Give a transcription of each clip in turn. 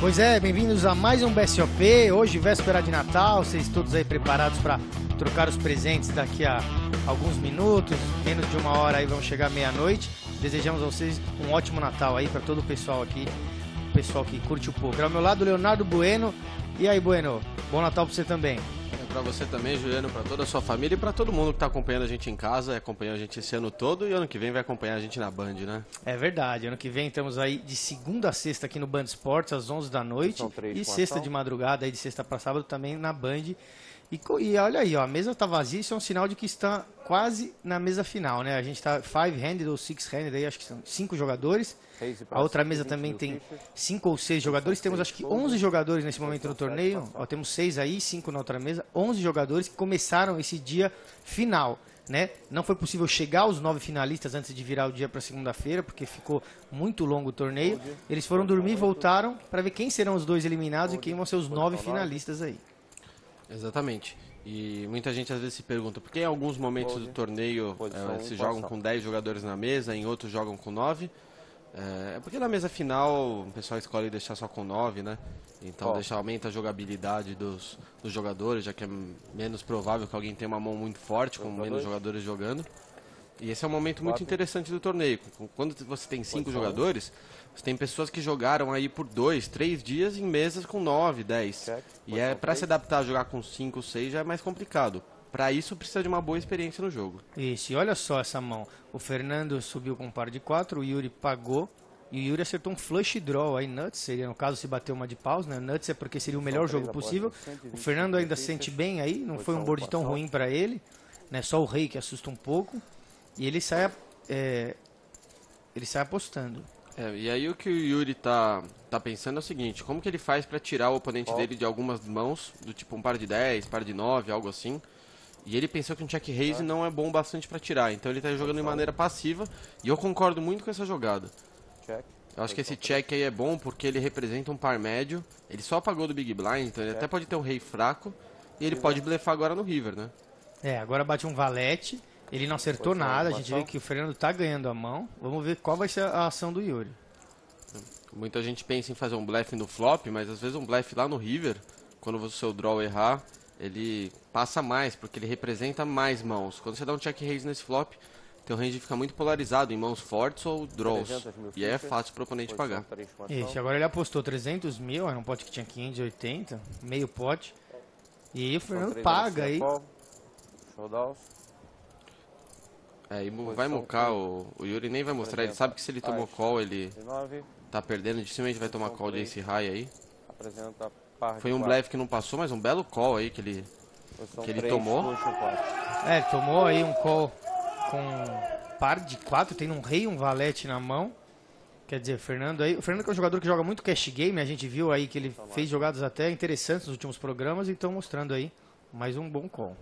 Pois é, bem-vindos a mais um BSOP, hoje véspera de Natal, vocês todos aí preparados para trocar os presentes daqui a alguns minutos, menos de uma hora aí vamos chegar meia-noite. Desejamos a vocês um ótimo Natal aí para todo o pessoal aqui, o pessoal que curte o poker. Ao meu lado, Leonardo Bueno. E aí, Bueno, bom Natal para você também. Para você também, Juliano, para toda a sua família e para todo mundo que está acompanhando a gente em casa, acompanhando a gente esse ano todo e ano que vem vai acompanhar a gente na Band, né? É verdade, ano que vem estamos aí de segunda a sexta aqui no Band Esportes às 11 da noite e sexta de madrugada, aí de sexta para sábado também na Band. E olha aí, ó, a mesa tá vazia, isso é um sinal de que está quase na mesa final, né? A gente tá 5-handed ou 6-handed aí, acho que são 5 jogadores. A outra mesa também tem 5 ou 6 jogadores. Temos acho que 11 jogadores nesse momento no torneio. Ó, temos 6 aí, 5 na outra mesa. 11 jogadores que começaram esse dia final, né? Não foi possível chegar aos 9 finalistas antes de virar o dia para segunda-feira, porque ficou muito longo o torneio. Eles foram dormir e voltaram para ver quem serão os 2 eliminados e quem vão ser os 9 finalistas aí. Exatamente. E muita gente às vezes se pergunta por que em alguns momentos do torneio se jogam com 10 jogadores na mesa, em outros jogam com 9. É porque na mesa final o pessoal escolhe deixar só com 9, né? Então aumenta a jogabilidade dos jogadores, já que é menos provável que alguém tenha uma mão muito forte, com menos jogadores jogando. E esse é um momento muito interessante do torneio. Quando você tem 5 jogadores, você tem pessoas que jogaram aí por 2, 3 dias em mesas com 9, 10. E para se adaptar a jogar com 5, 6 já é mais complicado. Para isso precisa de uma boa experiência no jogo. Isso, e olha só essa mão. O Fernando subiu com um par de 4, o Yuri pagou. E o Yuri acertou um flush draw aí, nuts, seria no caso se bater uma de paus, né? Nuts é porque seria o melhor jogo possível. O Fernando ainda sente bem aí, não foi um board tão ruim para ele, né? Só o rei que assusta um pouco. E ele sai apostando. E aí o que o Yuri tá pensando é o seguinte: como que ele faz para tirar o oponente dele de algumas mãos, do tipo um par de 10, par de 9, algo assim. E ele pensou que um check raise não é bom bastante para tirar, então ele tá jogando de maneira passiva, e eu concordo muito com essa jogada. Eu acho que esse check aí é bom porque ele representa um par médio, ele só apagou do Big Blind, então ele até pode ter um rei fraco, e ele pode blefar agora no river, né? Agora bate um valete. Ele não acertou nada, a gente vê que o Fernando tá ganhando a mão. Vamos ver qual vai ser a ação do Yuri. Muita gente pensa em fazer um blefe no flop, mas às vezes um blefe lá no river, quando o seu draw errar, ele passa mais, porque ele representa mais mãos. Quando você dá um check raise nesse flop, teu range fica muito polarizado em mãos fortes ou draws. E aí é fácil pro oponente pagar. Isso, agora ele apostou 300 mil, era um pote que tinha 580, meio pote. E aí o Fernando paga aí. E vai mucar, o Yuri nem vai mostrar, ele sabe que se ele tomou call, ele tá perdendo, dificilmente vai tomar call de ace high aí. Foi um blefe que não passou, mas um belo call aí que ele tomou. Ele tomou aí um call com par de 4, tem um rei e um valete na mão. Quer dizer, o Fernando que é um jogador que joga muito cash game, a gente viu aí que ele fez jogadas até interessantes nos últimos programas e estão mostrando aí mais um bom call.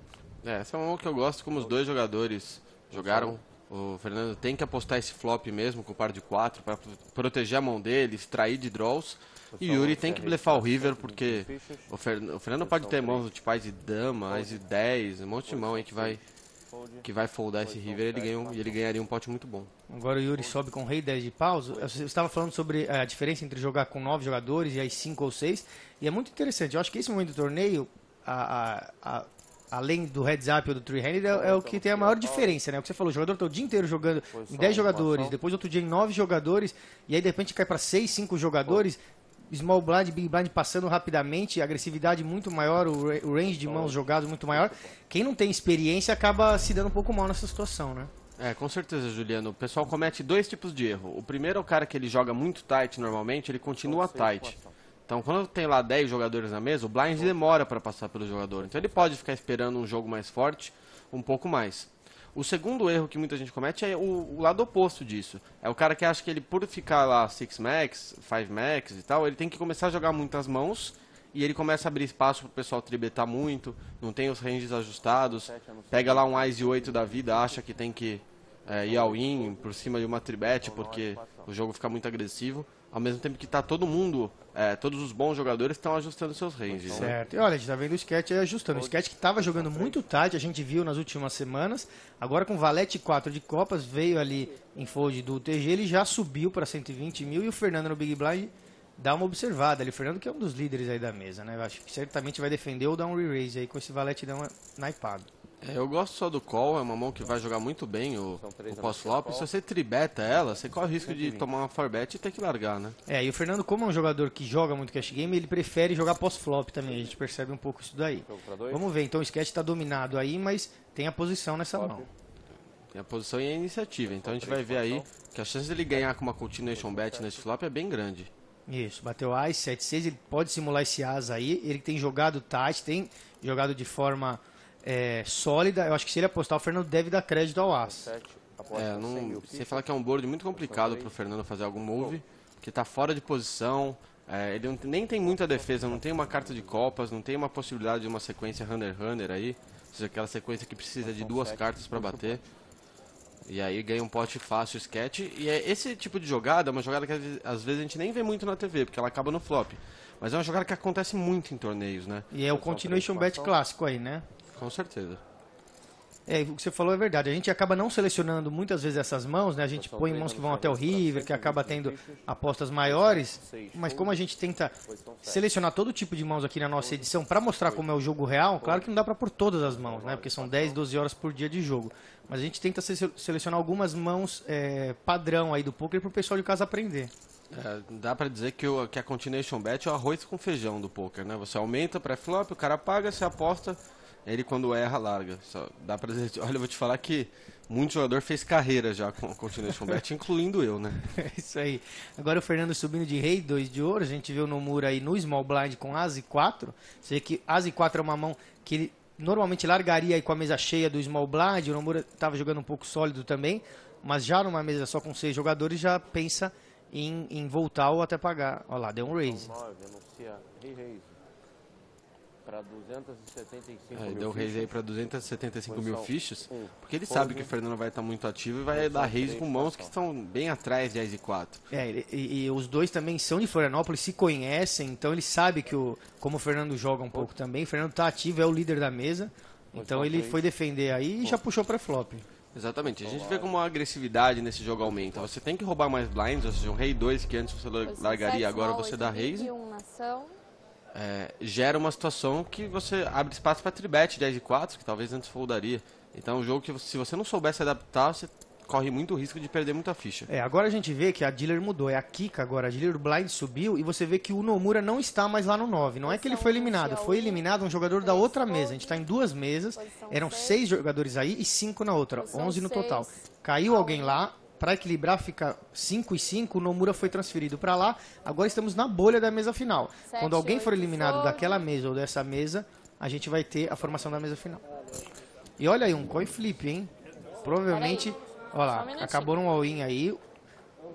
Essa é uma mão que eu gosto, como os dois jogadores jogaram. O Fernando tem que apostar esse flop mesmo com o par de 4 para proteger a mão dele, extrair de draws. E o Yuri tem que blefar o river porque o Fernando pode ter mãos do tipo Ás e Dama, Ás e 10, um monte de mão aí que vai foldar esse river e ele ganharia um pote muito bom. Agora o Yuri sobe com rei 10 de paus. Você estava falando sobre a diferença entre jogar com 9 jogadores e aí 5 ou 6. E é muito interessante. Eu acho que esse momento do torneio, além do heads up ou do three-handed, é o que tem a maior diferença, né? O que você falou, o jogador está o dia inteiro jogando em 10 jogadores, depois outro dia em 9 jogadores, e aí de repente cai para 6, 5 jogadores, small blind, big blind passando rapidamente, agressividade muito maior, o range de mãos jogados muito maior. Quem não tem experiência acaba se dando um pouco mal nessa situação, né? Com certeza, Juliano. O pessoal comete 2 tipos de erro. O primeiro é o cara que ele joga muito tight normalmente, ele continua tight. Então, quando tem lá 10 jogadores na mesa, o blind demora para passar pelo jogador. Então, ele pode ficar esperando um jogo mais forte, um pouco mais. O segundo erro que muita gente comete é o lado oposto disso. É o cara que acha que ele, por ficar lá 6 max, 5 max e tal, ele tem que começar a jogar muitas mãos e ele começa a abrir espaço para o pessoal tribetar muito, não tem os ranges ajustados, pega lá um Ás e 8 da vida, acha que tem que ir all in por cima de uma tribet porque o jogo fica muito agressivo. Ao mesmo tempo que tá todo mundo, todos os bons jogadores estão ajustando seus ranges. Certo. E olha, a gente tá vendo o Sketch aí ajustando. O Sketch que tava jogando muito tarde, a gente viu nas últimas semanas. Agora com valete 4 de copas, veio ali em fold do UTG, ele já subiu para 120 mil. E o Fernando no Big Blind dar uma observada ali. O Fernando que é um dos líderes aí da mesa, né? Eu acho que certamente vai defender ou dar um re-raise aí com esse valete dão naipado. Eu gosto só do call, é uma mão que vai jogar muito bem o pós-flop. Se você tribeta ela, você corre o risco de tomar uma 4-bet e ter que largar, né? E o Fernando, como é um jogador que joga muito cash game, ele prefere jogar pós-flop também. A gente percebe um pouco isso daí. Vamos ver, então o sketch está dominado aí, mas tem a posição nessa mão. Tem a posição e a iniciativa. Então a gente vai ver aí que a chance dele ganhar com uma continuation bet nesse flop é bem grande. Isso, bateu As, 7-6, ele pode simular esse As aí. Ele tem jogado tight, tem jogado de forma sólida. Eu acho que se ele apostar, o Fernando deve dar crédito ao As. Você fala que é um board muito complicado para o Fernando fazer algum move, porque está fora de posição. Ele nem tem muita defesa, não tem uma carta de copas, não tem uma possibilidade de uma sequência runner-runner aí. Ou seja, aquela sequência que precisa de 2 cartas para bater. E aí ganha um pote fácil, sketch. E esse tipo de jogada é uma jogada que às vezes a gente nem vê muito na TV, porque ela acaba no flop. Mas é uma jogada que acontece muito em torneios, né? E é o continuation bet clássico aí, né? Com certeza. O que você falou é verdade. A gente acaba não selecionando muitas vezes essas mãos, né? A gente põe mãos que vão até o river, que acaba tendo apostas maiores. Mas como a gente tenta selecionar todo tipo de mãos aqui na nossa edição para mostrar como é o jogo real, claro que não dá para pôr todas as mãos, né? Porque são 10, 12 horas por dia de jogo. Mas a gente tenta selecionar algumas mãos padrão aí do poker para o pessoal de casa aprender. Dá pra dizer que a continuation bet é o arroz com feijão do poker, né? Você aumenta pré-flop, o cara paga, você aposta, ele quando erra, larga. Dá pra dizer, olha, eu vou te falar que muito jogador fez carreira já com a continuation bet, incluindo eu, né? É isso aí. Agora o Fernando subindo de rei, 2 de ouro, a gente viu no muro aí no small blind com As e 4. Você vê que As e 4 é uma mão que ele normalmente largaria aí com a mesa cheia do small blind, o Nomura estava jogando um pouco sólido também, mas já numa mesa só com 6 jogadores já pensa em voltar ou até pagar. Olha lá, deu um raise. Para 275 mil deu raise aí para 275 mil fichas, porque ele sabe que o Fernando vai estar muito ativo e vai dar raise com mãos que estão bem atrás de As e 4. E os dois também são de Florianópolis, se conhecem, então ele sabe que como o Fernando joga um pouco também, o Fernando está ativo, é o líder da mesa, então ele foi defender aí e já puxou pré-flop. Exatamente, a gente vê como a agressividade nesse jogo aumenta. Você tem que roubar mais blinds, ou seja, um rei 2 que antes você largaria, agora você dá raise. Gera uma situação que você abre espaço para tribet de 10 e 4, que talvez antes foldaria. Então é um jogo que se você não souber se adaptar, você corre muito risco de perder muita ficha. Agora a gente vê que a dealer mudou, é a Kika agora, a dealer blind subiu e você vê que o Nomura não está mais lá no 9. Não é que ele foi eliminado um jogador da outra mesa. A gente está em 2 mesas, eram 6 jogadores aí e 5 na outra, 11 no total. Caiu alguém lá, para equilibrar fica 5 e 5, o Nomura foi transferido para lá, agora estamos na bolha da mesa final. Quando alguém for eliminado daquela mesa ou dessa mesa, a gente vai ter a formação da mesa final. E olha aí, um coin flip, hein? Provavelmente... Olha lá, acabou um all-in aí.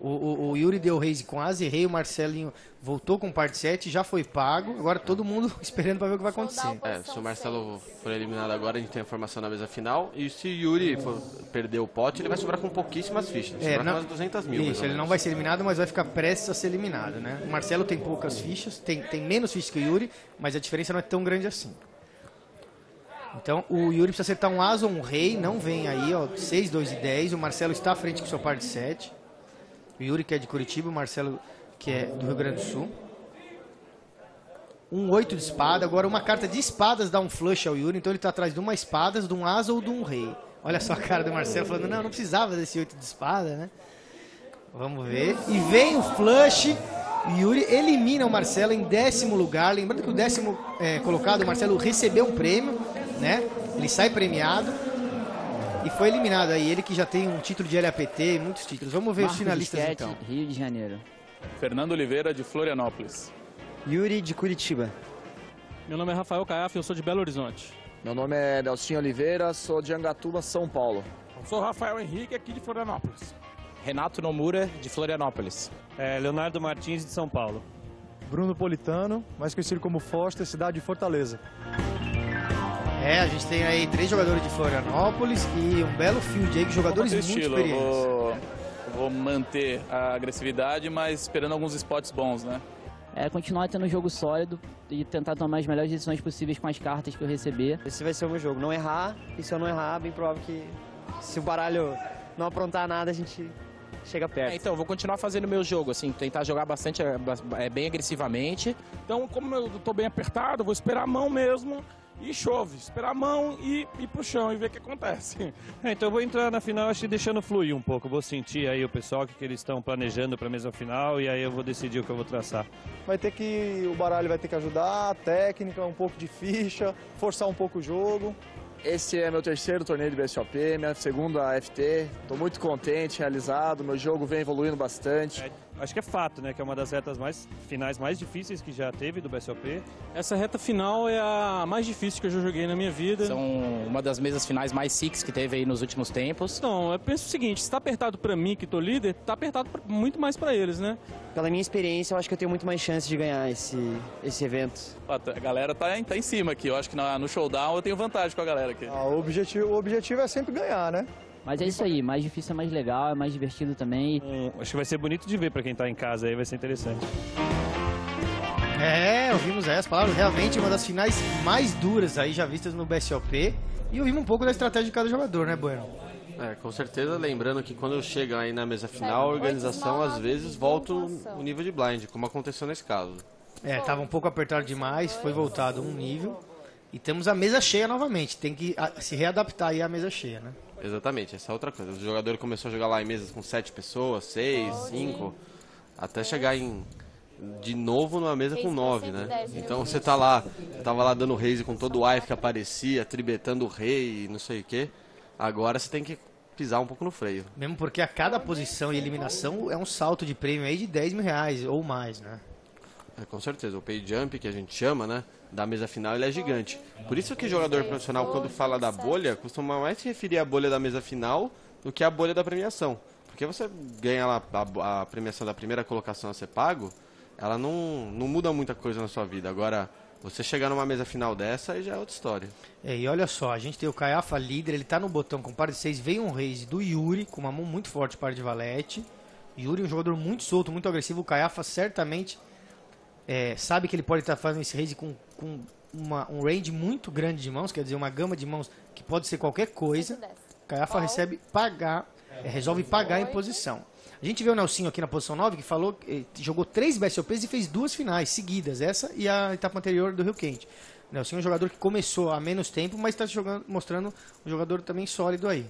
O Yuri deu raise com As e rei, o Marcelinho voltou com parte 7, já foi pago. Agora todo mundo esperando para ver o que vai acontecer. Se o Marcelo for eliminado agora, a gente tem a formação na mesa final. E se o Yuri for perder o pote, ele vai sobrar com pouquíssimas fichas. Sobrar com umas 200 mil. Isso, ele não vai ser eliminado, mas vai ficar prestes a ser eliminado, né? O Marcelo tem poucas fichas, tem menos fichas que o Yuri, mas a diferença não é tão grande assim. Então o Yuri precisa acertar um As ou um rei, não vem aí, ó, 6, 2 e 10. O Marcelo está à frente com seu par de 7. O Yuri que é de Curitiba, o Marcelo que é do Rio Grande do Sul. Um 8 de espada, agora uma carta de espadas dá um flush ao Yuri, então ele está atrás de uma espada, de um As ou de um rei. Olha só a cara do Marcelo falando, não precisava desse 8 de espada, né? Vamos ver. E vem o flush. Yuri elimina o Marcelo em 10º lugar. Lembrando que o 10º colocado, o Marcelo, recebeu um prêmio, né? Ele sai premiado e foi eliminado aí. Ele que já tem um título de LAPT, muitos títulos. Vamos ver os finalistas então. Rio de Janeiro. Fernando Oliveira, de Florianópolis. Yuri, de Curitiba. Meu nome é Rafael Caiafa, eu sou de Belo Horizonte. Meu nome é Delcinho Oliveira, sou de Angatuba, São Paulo. Eu sou Rafael Henrique, aqui de Florianópolis. Renato Nomura, de Florianópolis. Leonardo Martins, de São Paulo. Bruno Politano, mais conhecido como Foster, cidade de Fortaleza. A gente tem aí 3 jogadores de Florianópolis e um belo field aí de jogadores muito experientes. Vou manter a agressividade, mas esperando alguns spots bons, né? Continuar tendo um jogo sólido e tentar tomar as melhores decisões possíveis com as cartas que eu receber. Esse vai ser o meu jogo, não errar, e se eu não errar, bem provável que se o baralho não aprontar nada, a gente chega perto. Então, eu vou continuar fazendo o meu jogo, assim, tentar jogar bastante, bem agressivamente. Então, como eu tô bem apertado, eu vou esperar a mão mesmo e chove. Esperar a mão e ir pro chão e ver o que acontece. Então eu vou entrar na final, acho que deixando fluir um pouco. Vou sentir aí o pessoal, o que eles estão planejando para a mesa final, e aí eu vou decidir o que eu vou traçar. O baralho vai ter que ajudar, a técnica, um pouco de ficha, forçar um pouco o jogo. Esse é meu terceiro torneio de BSOP, minha segunda FT. Estou muito contente, realizado, meu jogo vem evoluindo bastante. Acho que é fato, né? Que é uma das retas finais mais difíceis que já teve do BSOP. Essa reta final é a mais difícil que eu já joguei na minha vida. São uma das mesas finais mais six que teve aí nos últimos tempos. Não, eu penso o seguinte, se tá apertado pra mim, que tô líder, tá apertado muito mais pra eles, né? Pela minha experiência, eu acho que eu tenho muito mais chance de ganhar esse evento. A galera tá em cima aqui, eu acho que no showdown eu tenho vantagem com a galera aqui. O objetivo é sempre ganhar, né? Mas é isso aí, mais difícil é mais legal, é mais divertido também. Acho que vai ser bonito de ver para quem tá em casa aí, vai ser interessante. Ouvimos aí as palavras, realmente uma das finais mais duras aí já vistas no BSOP. E ouvimos um pouco da estratégia de cada jogador, né, Bueno? Com certeza, lembrando que quando chega aí na mesa final, a organização às vezes volta o nível de blind, como aconteceu nesse caso. Tava um pouco apertado demais, foi voltado um nível. E temos a mesa cheia novamente, tem que se readaptar aí à mesa cheia, né? Exatamente, essa é outra coisa. O jogador começou a jogar lá em mesas com 7 pessoas, 6, 5, até chegar de novo numa mesa com 9, né? Então você tava lá dando raise com todo o wife que aparecia, tribetando o rei e não sei o que. Agora você tem que pisar um pouco no freio. Mesmo porque a cada posição e eliminação é um salto de prêmio aí de 10 mil reais ou mais, né? Com certeza, o pay jump que a gente chama, né, da mesa final, ele é gigante. Por isso que jogador profissional, quando fala da bolha, costuma mais se referir à bolha da mesa final do que à bolha da premiação. Porque você ganha lá a premiação da primeira colocação a ser pago, ela não muda muita coisa na sua vida. Agora, você chegar numa mesa final dessa, aí já é outra história. E olha só, a gente tem o Caiafa líder, ele tá no botão com par de 6, veio um raise do Yuri, com uma mão muito forte, par de valete. Yuri é um jogador muito solto, muito agressivo, o Caiafa certamente... sabe que ele pode estar fazendo esse raise com um range muito grande de mãos, quer dizer, uma gama de mãos que pode ser qualquer coisa. Caiafa resolve pagar em posição. A gente vê o Nelsinho aqui na posição 9, que falou que jogou 3 BSOPs e fez 2 finais seguidas, essa e a etapa anterior do Rio Quente. O Nelsinho é um jogador que começou há menos tempo, mas está mostrando um jogador também sólido aí.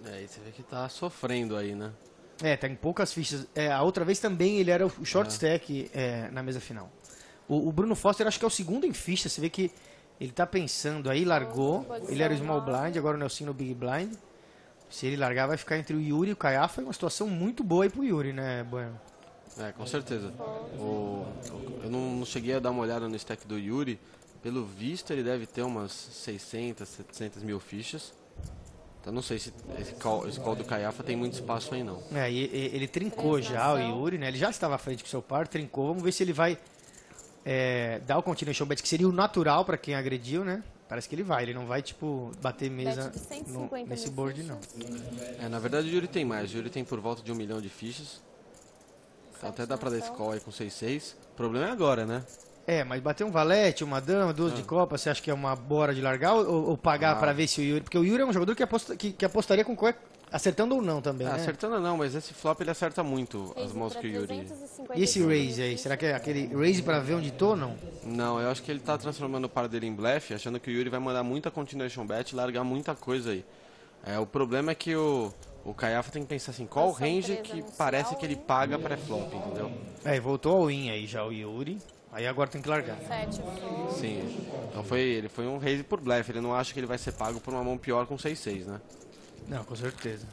E você vê que tá sofrendo aí, né? Tá em poucas fichas. A outra vez também ele era o short stack na mesa final. O Bruno Foster acho que é o segundo em ficha. Você vê que ele tá pensando aí, largou. Ele era o small blind, agora o Nelsinho no big blind. Se ele largar, vai ficar entre o Yuri e o Caiafa. É uma situação muito boa aí pro Yuri, né, Bueno? Com certeza. Eu não cheguei a dar uma olhada no stack do Yuri. Pelo visto, ele deve ter umas 600, 700 mil fichas. Então não sei se esse call do Caiafa tem muito espaço aí, não. Ele trincou já o Yuri, né? Ele já estava à frente com o seu par, trincou. Vamos ver se ele vai dar o continuation bet, que seria o natural para quem agrediu, né? Parece que ele vai. Ele não vai, tipo, bater mesa nesse board, não. Na verdade, o Yuri tem mais. O Yuri tem por volta de 1 milhão de fichas. Então até dá para dar esse call aí com 6-6. O problema é agora, né? Mas bater um valete, uma dama, 2 de copa, você acha que é uma boa hora de largar ou pagar para ver se o Yuri... Porque o Yuri é um jogador que apostaria com qualquer... Acertando ou não também, né? Acertando não, mas esse flop ele acerta muito as mãos que o Yuri... E esse raise aí? Será que é aquele raise para ver onde tô, não? Não, eu acho que ele tá transformando o par dele em blefe, achando que o Yuri vai mandar muita continuation bet e largar muita coisa aí. O problema é que o Caiafa tem que pensar assim, qual o range que parece que ele paga pré-flop, entendeu? Voltou ao win aí já o Yuri. Aí agora tem que largar. Sim. Então ele foi um raise por blefe. Ele não acha que ele vai ser pago por uma mão pior com 6-6, né? Não, com certeza.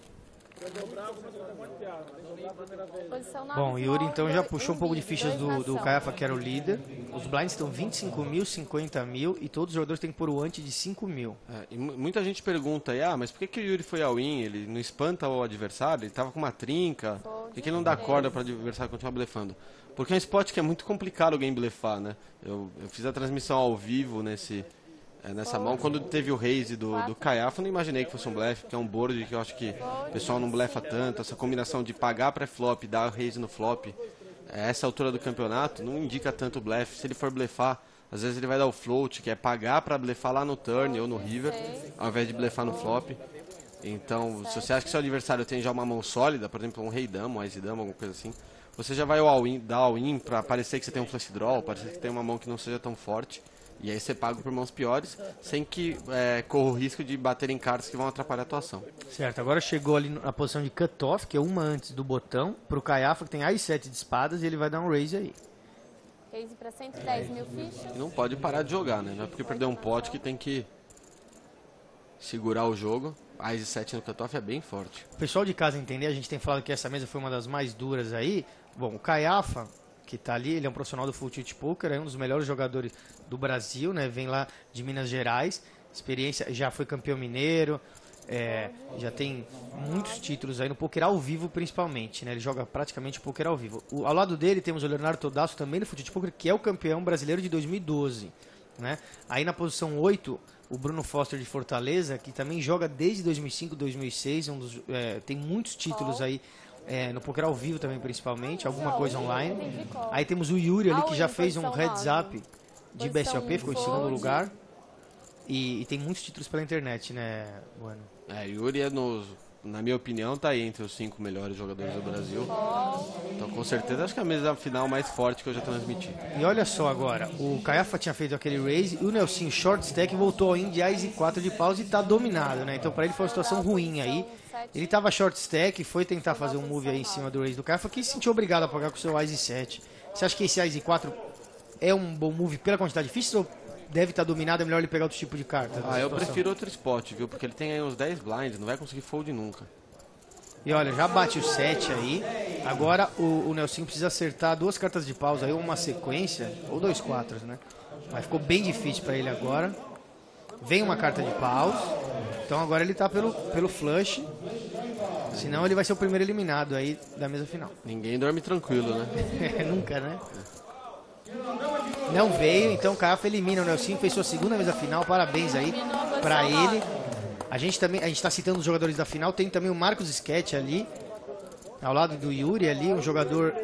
Bom, Yuri então já puxou um pouco de fichas do Caiafa, que era o líder. Os blinds estão 25 mil, 50 mil e todos os jogadores têm que pôr o ante de 5 mil. E muita gente pergunta aí, mas por que o Yuri foi ao win? Ele não espanta o adversário? Ele tava com uma trinca? Por que ele não dá corda para o adversário continuar blefando? Porque é um spot que é muito complicado alguém blefar, né? Eu fiz a transmissão ao vivo nessa mão. Quando teve o raise do Caiafa, eu não imaginei que fosse um blefe, que é um board que eu acho que o pessoal não blefa tanto. Essa combinação de pagar pré-flop e dar raise no flop, essa altura do campeonato, não indica tanto blefe. Se ele for blefar, às vezes ele vai dar o float, que é pagar para blefar lá no turn ou no river, ao invés de blefar no flop. Então, se você acha que seu adversário tem já uma mão sólida, por exemplo, um rei-dama, um ás-dama, alguma coisa assim, você já vai dar all-in pra parecer que você tem um flush draw, parecer que tem uma mão que não seja tão forte. E aí você paga por mãos piores, sem que corra o risco de bater em cartas que vão atrapalhar a atuação. Certo, agora chegou ali na posição de cut-off, que é uma antes do botão, pro Caiafa, que tem as 7 de espadas, e ele vai dar um raise aí. Raise pra 110 mil fichas. E não pode parar de jogar, né? Não é porque perdeu um pote que tem que segurar o jogo. A As 7 no cut-off é bem forte. O pessoal de casa entender, a gente tem falado que essa mesa foi uma das mais duras aí. Bom, o Caiafa, que tá ali, ele é um profissional do Full Tilt Poker, é um dos melhores jogadores do Brasil, né? Vem lá de Minas Gerais, experiência, já foi campeão mineiro, já tem muitos títulos aí no poker ao vivo principalmente, né? Ele joga praticamente poker ao vivo. Ao lado dele temos o Leonardo Todasso, também do Full Tilt Poker, que é o campeão brasileiro de 2012, né? Aí na posição 8, o Bruno Foster de Fortaleza, que também joga desde 2005, 2006, tem muitos títulos aí no poker ao vivo também, principalmente, alguma coisa online. Aí temos o Yuri ali, que já fez um heads up de BSOP, ficou em segundo lugar. E tem muitos títulos pela internet, né, Bueno? Yuri na minha opinião, tá aí entre os 5 melhores jogadores do Brasil. Então, com certeza, acho que é a mesa final mais forte que eu já transmiti. E olha só agora, o Caiafa tinha feito aquele raise, e o Nelson short stack voltou ao in de Ás e 4 de paus e tá dominado, né? Então, pra ele foi uma situação ruim aí. Ele tava short stack, foi tentar fazer um move aí em cima do raise do Caiafa, que se sentiu obrigado a pagar com o seu Ás e 7. Você acha que esse Ás e 4 é um bom move pela quantidade de fichas ou deve estar dominado, é melhor ele pegar outro tipo de carta? Eu prefiro outro spot, viu? Porque ele tem aí uns 10 blinds, não vai conseguir fold nunca. E olha, já bate o 7 aí. Agora o Nelson precisa acertar 2 cartas de paus aí, uma sequência, ou 2 4s, né? Mas ficou bem difícil pra ele agora. Vem uma carta de paus. Então agora ele tá pelo flush. Senão ele vai ser o primeiro eliminado aí da mesa final. Ninguém dorme tranquilo, né? Nunca, né? Não veio, então o Caiafa elimina o Nelson, fez sua segunda mesa final. Parabéns aí pra ele. A gente tá citando os jogadores da final. Tem também o Marcos Sketch ali, ao lado do Yuri ali, um jogador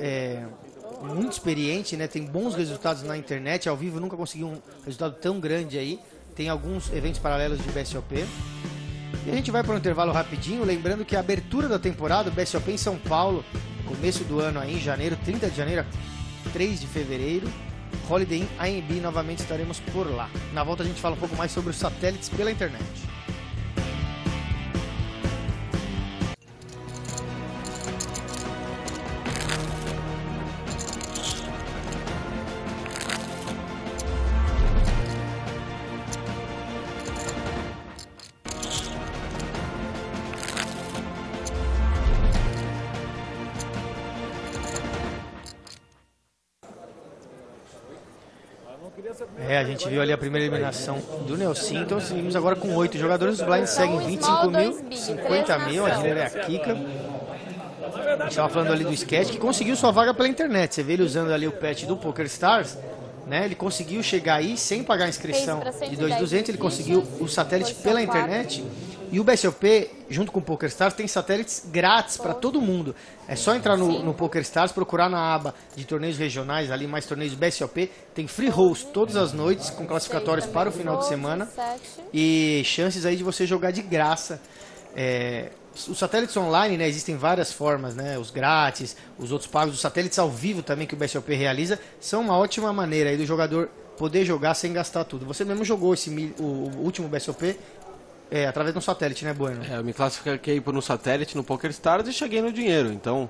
muito experiente, né? Tem bons resultados na internet, ao vivo nunca conseguiu um resultado tão grande aí. Tem alguns eventos paralelos de BSOP. E a gente vai para um intervalo rapidinho, lembrando que a abertura da temporada, o BSOP em São Paulo, começo do ano aí, em janeiro, 30 de janeiro a 3 de fevereiro. Holiday Inn AMB, novamente estaremos por lá. Na volta a gente fala um pouco mais sobre os satélites pela internet. A gente viu ali a primeira eliminação do Nelson, então seguimos agora com 8 jogadores. Os blinds seguem 25 mil, 50 mil, a dinheiro é a Kika. A gente estava falando ali do Sketch, que conseguiu sua vaga pela internet. Você vê ele usando ali o patch do PokerStars, né? Ele conseguiu chegar aí sem pagar a inscrição de 2.200, ele conseguiu o satélite pela internet. E o BSOP, junto com o PokerStars, tem satélites grátis para todo mundo. É só entrar no PokerStars, procurar na aba de torneios regionais, ali mais torneios BSOP. Tem free host todas as noites, com classificatórios para o final de semana. E chances aí de você jogar de graça. Os satélites online, né, existem várias formas, né? Os grátis, os outros pagos, os satélites ao vivo também que o BSOP realiza, são uma ótima maneira aí do jogador poder jogar sem gastar tudo. Você mesmo jogou o último BSOP através de um satélite, né, Bueno? Eu me classifiquei no satélite, no PokerStars, e cheguei no dinheiro. Então,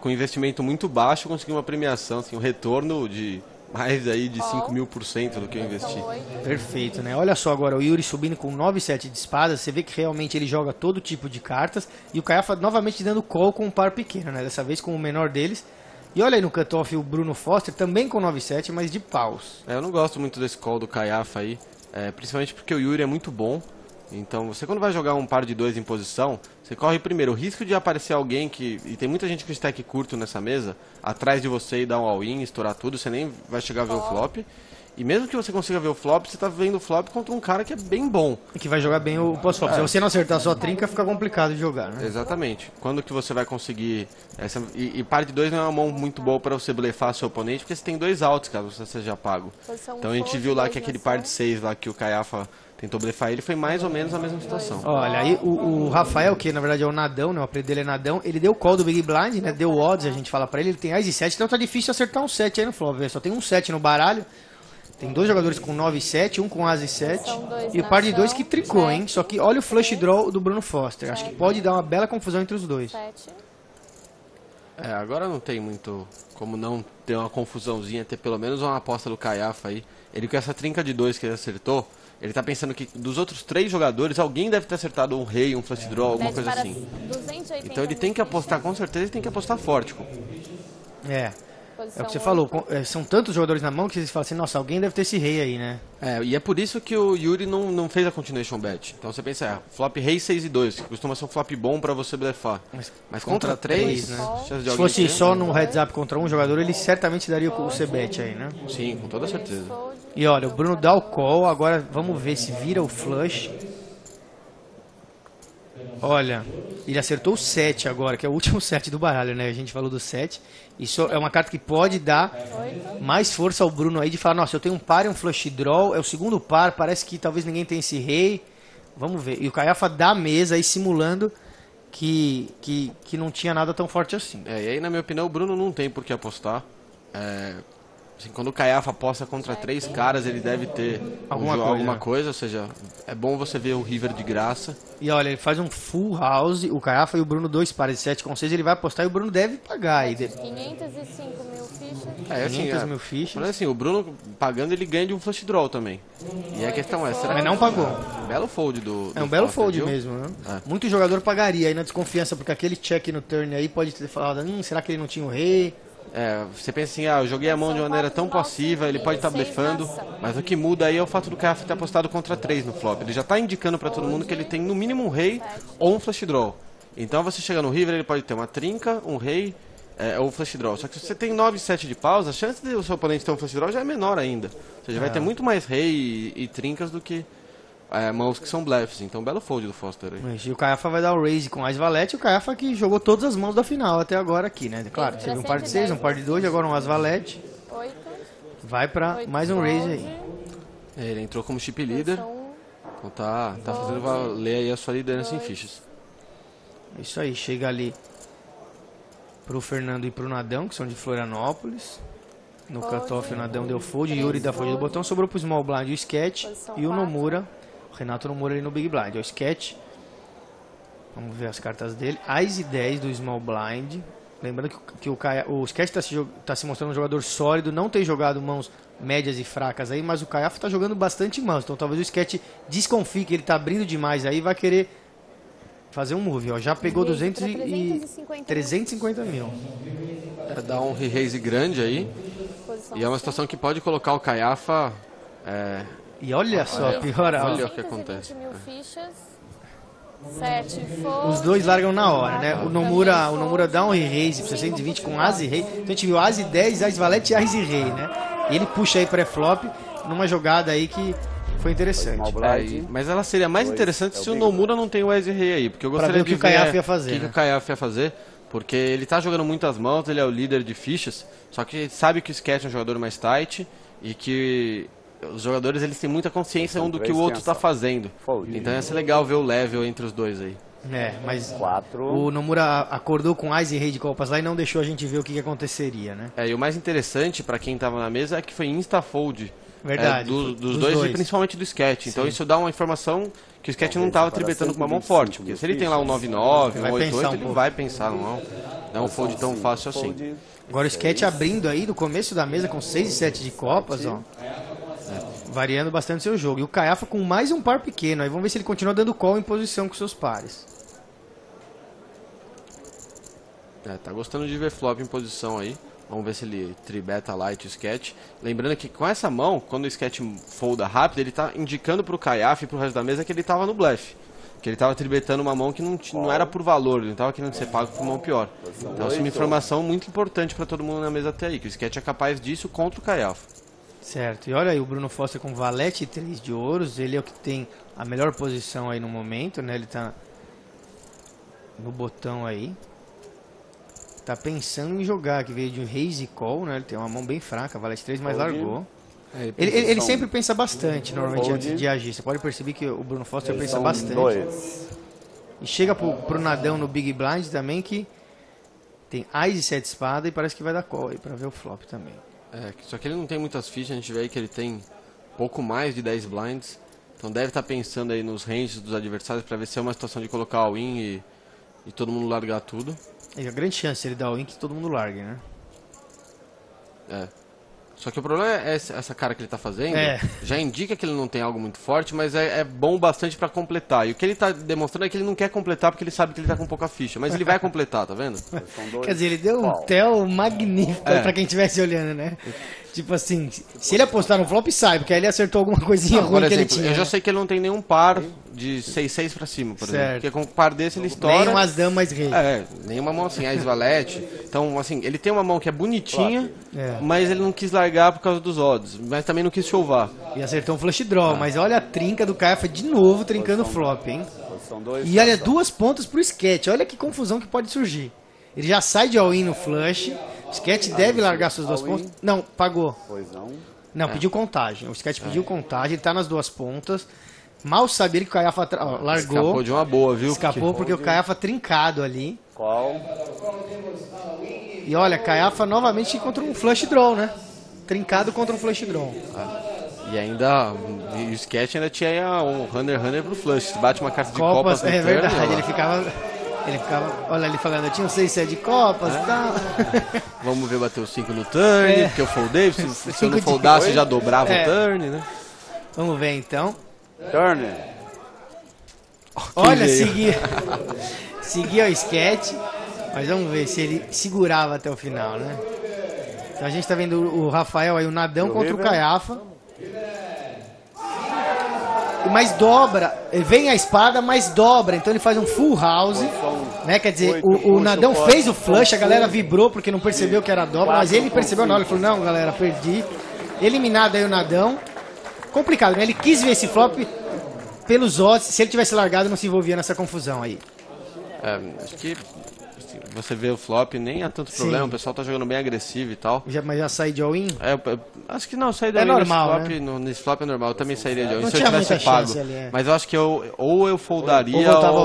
com investimento muito baixo, consegui uma premiação, assim, um retorno de mais aí de 5.000% do que eu investi. Perfeito, né? Olha só agora, o Yuri subindo com 9-7 de espadas, você vê que realmente ele joga todo tipo de cartas, e o Caiafa novamente dando call com um par pequeno, né? Dessa vez com o menor deles. E olha aí no cutoff o Bruno Foster, também com 9-7, mas de paus. Eu não gosto muito desse call do Caiafa aí, principalmente porque o Yuri é muito bom. Então, você quando vai jogar um par de 2 em posição, você corre primeiro o risco de aparecer alguém e tem muita gente com stack curto nessa mesa, atrás de você e dar um all-in, estourar tudo, você nem vai chegar a ver o flop. E mesmo que você consiga ver o flop, você tá vendo o flop contra um cara que é bem bom. E que vai jogar bem o pós-flop. Se você não acertar a sua trinca, fica complicado de jogar, né? Exatamente. Quando que você vai conseguir... E par de 2 não é uma mão muito boa para você blefar seu oponente, porque você tem 2 altos, caso você seja pago. Então a gente viu lá que aquele par de 6 lá que o Caiafa tentou blefar ele, foi mais ou menos a mesma situação. Olha, aí o Rafael, que na verdade é o Nadão, né? O apelido dele é Nadão, ele deu call do Big Blind, né? Deu odds, a gente fala pra ele, ele tem Ás e 7, então tá difícil acertar um 7 aí no flop, velho. Só tem um 7 no baralho. Tem 2 jogadores com 9 e 7, um com Ás e 7. E o par de 2 que tricou, hein? Só que olha o flush draw do Bruno Foster. Acho que pode dar uma bela confusão entre os dois. Agora não tem muito como não ter uma confusãozinha, ter pelo menos uma aposta do Caiafa aí. Ele com essa trinca de 2 que ele acertou, ele tá pensando que dos outros 3 jogadores, alguém deve ter acertado um rei, um flush draw, alguma coisa assim. Então ele tem que apostar, com certeza ele tem que apostar forte. É o que você falou, são tantos jogadores na mão que você fala assim, nossa, alguém deve ter esse rei aí, né? E é por isso que o Yuri não fez a continuation bet. Então você pensa, flop rei 6 e 2, que costuma ser um flop bom pra você blefar. Mas contra 3, né? Se fosse só num heads up contra um jogador, ele certamente daria o C-bet aí, né? Sim, com toda certeza. E olha, o Bruno dá o call, agora vamos ver se vira o flush. Olha, ele acertou o 7 agora, que é o último 7 do baralho, né? A gente falou do 7. Isso é uma carta que pode dar mais força ao Bruno aí de falar, nossa, eu tenho um par e um flush draw, é o segundo par, parece que talvez ninguém tenha esse rei. Vamos ver. E o Caiafa dá a mesa aí simulando que não tinha nada tão forte assim. E aí, na minha opinião, o Bruno não tem por que apostar. Assim, quando o Caiafa aposta contra 3 caras, ele deve ter alguma coisa, ou seja, é bom você ver o river de graça. E olha, ele faz um full house, o Caiafa e o Bruno 2 pares de 7 com 6, ele vai apostar e o Bruno deve pagar. Aí. 505 mil fichas. Assim, 500 mil fichas. Mas assim, o Bruno pagando, ele ganha de um flush draw também. E a questão é, será Mas não pagou. Um belo fold do um belo fold mesmo, né? Muito jogador pagaria aí na desconfiança, porque aquele check no turn aí pode ter falado, será que ele não tinha o rei? Você pensa assim, eu joguei a mão de maneira tão passiva, ele pode estar blefando, mas o que muda aí é o fato do Caiafa ter apostado contra 3 no flop. Ele já está indicando para todo mundo que ele tem no mínimo um rei ou um flush draw. Então você chega no river, ele pode ter uma trinca, um rei ou um flush draw. Só que se você tem 9 e 7 de pausa, a chance de o seu oponente ter um flush draw já é menor ainda. Ou seja, vai ter muito mais rei e trincas do que mãos que são blefs. Então, belo fold do Foster aí. E o Caiafa vai dar o raise com Ás Valete. O Caiafa que jogou todas as mãos da final até agora aqui, né? Claro, teve um par de 6, um par de 2, agora um Ás Valete. Vai pra mais um raise aí. Ele entrou como chip leader. Então tá fazendo valer aí a sua liderança em fichas. Isso aí, chega ali pro Fernando e pro Nadão, que são de Florianópolis. No cutoff o Nadão deu fold, Yuri dá fold do botão, sobrou pro Small Blind o Sketch e o Nomura. O Renato Nomura ali no Big Blind. O Sketch, vamos ver as cartas dele. Ás e 10 do Small Blind. Lembrando que o Sketch tá se mostrando um jogador sólido, não tem jogado mãos médias e fracas aí, mas o Caiafa tá jogando bastante mãos. Então talvez o Sketch desconfie que ele tá abrindo demais aí e vai querer fazer um move. Ó. Já pegou 350 mil. Dá um re-raise grande aí. E é uma situação que pode colocar o Caiafa... E olha só, pior. Olha o que acontece. Os dois largam na hora, né? O Nomura dá um re-raise pra 620 com Ás e Rei. Então a gente viu Ás e 10, Ás Valete e Ás e Rei, né? E ele puxa aí pré-flop numa jogada aí que foi interessante. Mas ela seria mais interessante se o Nomura não tem o Ás e Rei aí. Porque eu gostaria de ver o que o Caiafa ia fazer. O que o Caiafa ia fazer. Porque ele tá jogando muitas mãos, ele é o líder de fichas. Só que sabe que o Sketch é um jogador mais tight e que... Os jogadores eles têm muita consciência um do que o outro está fazendo. Então ia ser legal ver o level entre os dois aí. Mas o Nomura acordou com Ás e Rei de copas lá e não deixou a gente ver o que aconteceria, né? E o mais interessante para quem estava na mesa é que foi insta-fold. Verdade. Dos dois e principalmente do Sketch. Então isso dá uma informação que o Sketch não estava tribetando com uma mão forte. Porque se ele tem lá um 9-9, um 8-8, ele vai pensar, não é um fold tão fácil assim. Agora o Sketch abrindo aí no começo da mesa com 6 e 7 de copas, ó. Variando bastante seu jogo. E o Caiafa com mais um par pequeno. Aí vamos ver se ele continua dando call em posição com seus pares. Tá gostando de ver flop em posição aí. Vamos ver se ele tribeta light o Sketch. Lembrando que com essa mão, quando o Sketch folda rápido, ele tá indicando pro Caiafa e pro resto da mesa que ele tava no blefe. Que ele tava tribetando uma mão que não era por valor, ele não tava querendo ser pago por mão pior. Então essa é uma informação muito importante para todo mundo na mesa até aí, que o Sketch é capaz disso contra o Caiafa. Certo, e olha aí o Bruno Foster com valete 3 de ouros, ele é o que tem a melhor posição aí no momento, né? Ele tá no botão aí. Tá pensando em jogar, que veio de um raise call, né? Ele tem uma mão bem fraca, valete 3, mas largou. Ele sempre pensa bastante, normalmente, antes de agir. Você pode perceber que o Bruno Foster pensa bastante. E chega pro nadão no Big Blind também, que tem Ás e 7 espada e parece que vai dar call aí pra ver o flop também. Só que ele não tem muitas fichas, a gente vê aí que ele tem pouco mais de 10 blinds. Então deve estar pensando aí nos ranges dos adversários pra ver se é uma situação de colocar all-in e todo mundo largar tudo. É a grande chance ele dar all-in que todo mundo largue, né? Só que o problema é essa cara que ele tá fazendo, já indica que ele não tem algo muito forte, mas é bom bastante pra completar. E o que ele tá demonstrando é que ele não quer completar porque ele sabe que ele tá com pouca ficha, mas ele vai completar, tá vendo? Quer dizer, ele deu um tel magnífico pra quem estivesse olhando, né? Tipo assim, se ele apostar no flop, sai, porque aí ele acertou alguma coisinha ruim por exemplo, que ele tinha. Eu já sei que ele não tem nenhum par de 6-6 pra cima, por exemplo. Porque com um par desse ele estoura. Nem umas damas rei. Nenhuma mão assim, Ás valete. Então, assim, ele tem uma mão que é bonitinha, mas ele não quis largar por causa dos odds. Mas também não quis chovar. E acertou um flush draw, mas olha a trinca do Caiafa de novo, trincando o flop, hein? E olha, 2 pontas pro sketch. Olha que confusão que pode surgir. Ele já sai de all-in no flush. O sketch deve largar suas 2 pontas. Não, pagou. Não, pediu contagem. O sketch pediu contagem, ele tá nas 2 pontas. Mal sabia ele que o Caiafa largou. Escapou de uma boa, viu? Escapou porque o Caiafa trincado ali. Qual? E olha, Caiafa novamente contra um flush draw, né? Trincado contra um flush draw. E ainda, o sketch ainda tinha um runner pro flush. Se bate uma carta de copas no turn, verdade, ele ficava, olha ele falando, eu tinha um 6-7 de copas e tal. Vamos ver bater o 5 no turn, porque eu foldei, se eu não foldasse já dobrava o turn, né? Vamos ver então. Turn. Olha, seguia o sketch, mas vamos ver se ele segurava até o final, né? Então a gente tá vendo o Rafael aí, o nadão contra o Caiafa. Mas dobra, vem a espada, mas dobra, então ele faz um full house, né? Quer dizer, o nadão fez o flush, a galera vibrou porque não percebeu que era dobra, mas ele percebeu na hora, ele falou, não galera, perdi. Eliminado aí o nadão. Complicado, né? Ele quis ver esse flop pelos odds, se ele tivesse largado não se envolvia nessa confusão aí. Acho que você vê o flop, nem há tanto problema, o pessoal tá jogando bem agressivo e tal. Mas já sair de all-in? Acho que não, sair de all-in normal, nesse, flop, nesse flop é normal, eu também sairia de all-in se eu tivesse pago. Ali, Mas eu acho que eu foldaria ou voltava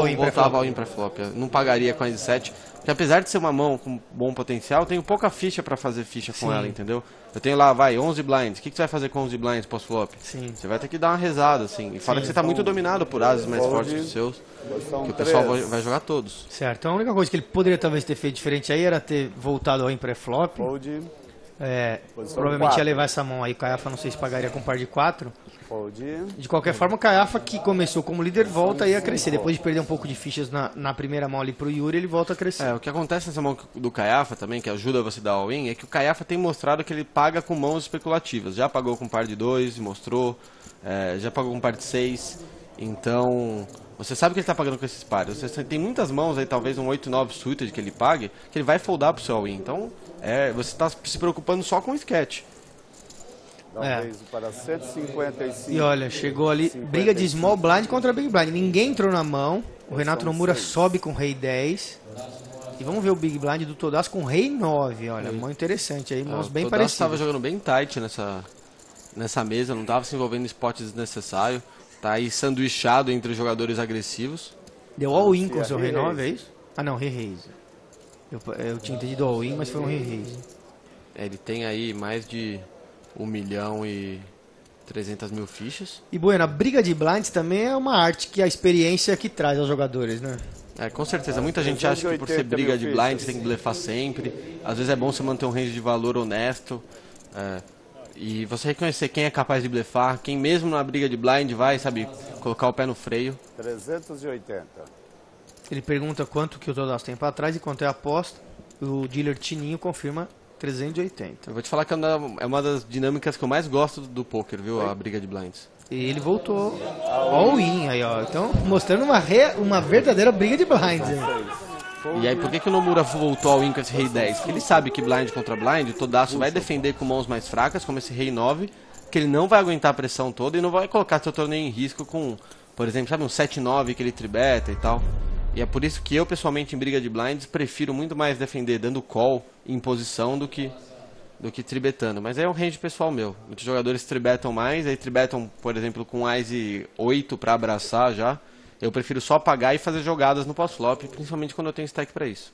all-in pra flop. Eu não pagaria com a 7, porque apesar de ser uma mão com bom potencial, eu tenho pouca ficha pra fazer ficha com ela, entendeu? Eu tenho lá, 11 blinds. O que você vai fazer com 11 blinds pós-flop? Você vai ter que dar uma rezada, assim. E fora que você tá muito dominado por ases mais fortes que os seus. Que o pessoal vai jogar todos. Certo. Então a única coisa que ele poderia talvez ter feito diferente aí era ter voltado ao pré-flop. Provavelmente ia levar essa mão aí. O Caiafa não sei se pagaria com par de 4. De qualquer forma, o Caiafa, que começou como líder, volta aí a crescer. Depois de perder um pouco de fichas na primeira mão ali pro Yuri, ele volta a crescer. O que acontece nessa mão do Caiafa também, que ajuda você a dar all-in, é que o Caiafa tem mostrado que ele paga com mãos especulativas. Já pagou com par de 2, mostrou. Já pagou com par de 6. Então, você sabe que ele está pagando com esses pares. Você tem muitas mãos aí, talvez um 8-9 suited que ele pague, que ele vai foldar pro seu all-in. Então, você está se preocupando só com o sketch. Para 155. E olha, chegou ali, briga de small blind contra big blind. Ninguém entrou na mão. O Renato Nomura sobe com rei 10. E vamos ver o big blind do Todaço com rei 9. Olha, mão interessante aí, mãos bem parecidas. O Todaço estava jogando bem tight nessa mesa, não estava se envolvendo em spots desnecessários. Tá aí sanduichado entre jogadores agressivos. Deu all-in com o seu rei 9, é isso? Ah não, rei raise. Eu tinha entendido all-in, mas foi um rei raise. Ele tem aí mais de 1.300.000 fichas. E bueno, a briga de blinds também é uma arte que a experiência que traz aos jogadores, né? Com certeza. Muita gente acha que por ser briga de blinds tem que blefar sempre. Às vezes é bom você manter um range de valor honesto. E você reconhecer quem é capaz de blefar, quem mesmo na briga de blind vai, sabe, colocar o pé no freio. 380. Ele pergunta quanto que o Todaço tem para trás e quanto é a aposta. O dealer Tininho confirma 380. Eu vou te falar que é uma das dinâmicas que eu mais gosto do poker, viu? A briga de blinds. E ele voltou all-in aí, ó. Então, mostrando uma verdadeira briga de blinds. E aí, por que o Nomura voltou ao win com esse rei 10? Porque ele sabe que blind contra blind, o Todaço vai defender com mãos mais fracas, como esse rei 9, que ele não vai aguentar a pressão toda e não vai colocar seu torneio em risco com, por exemplo, sabe, um 7-9 que ele tribeta e tal. E é por isso que eu, pessoalmente, em briga de blinds, prefiro muito mais defender dando call em posição do que tribetando. Mas é um range pessoal meu. Muitos jogadores tribetam mais, aí tribetam, por exemplo, com Ice 8 para abraçar já. Eu prefiro só pagar e fazer jogadas no pós-flop, principalmente quando eu tenho stack para isso.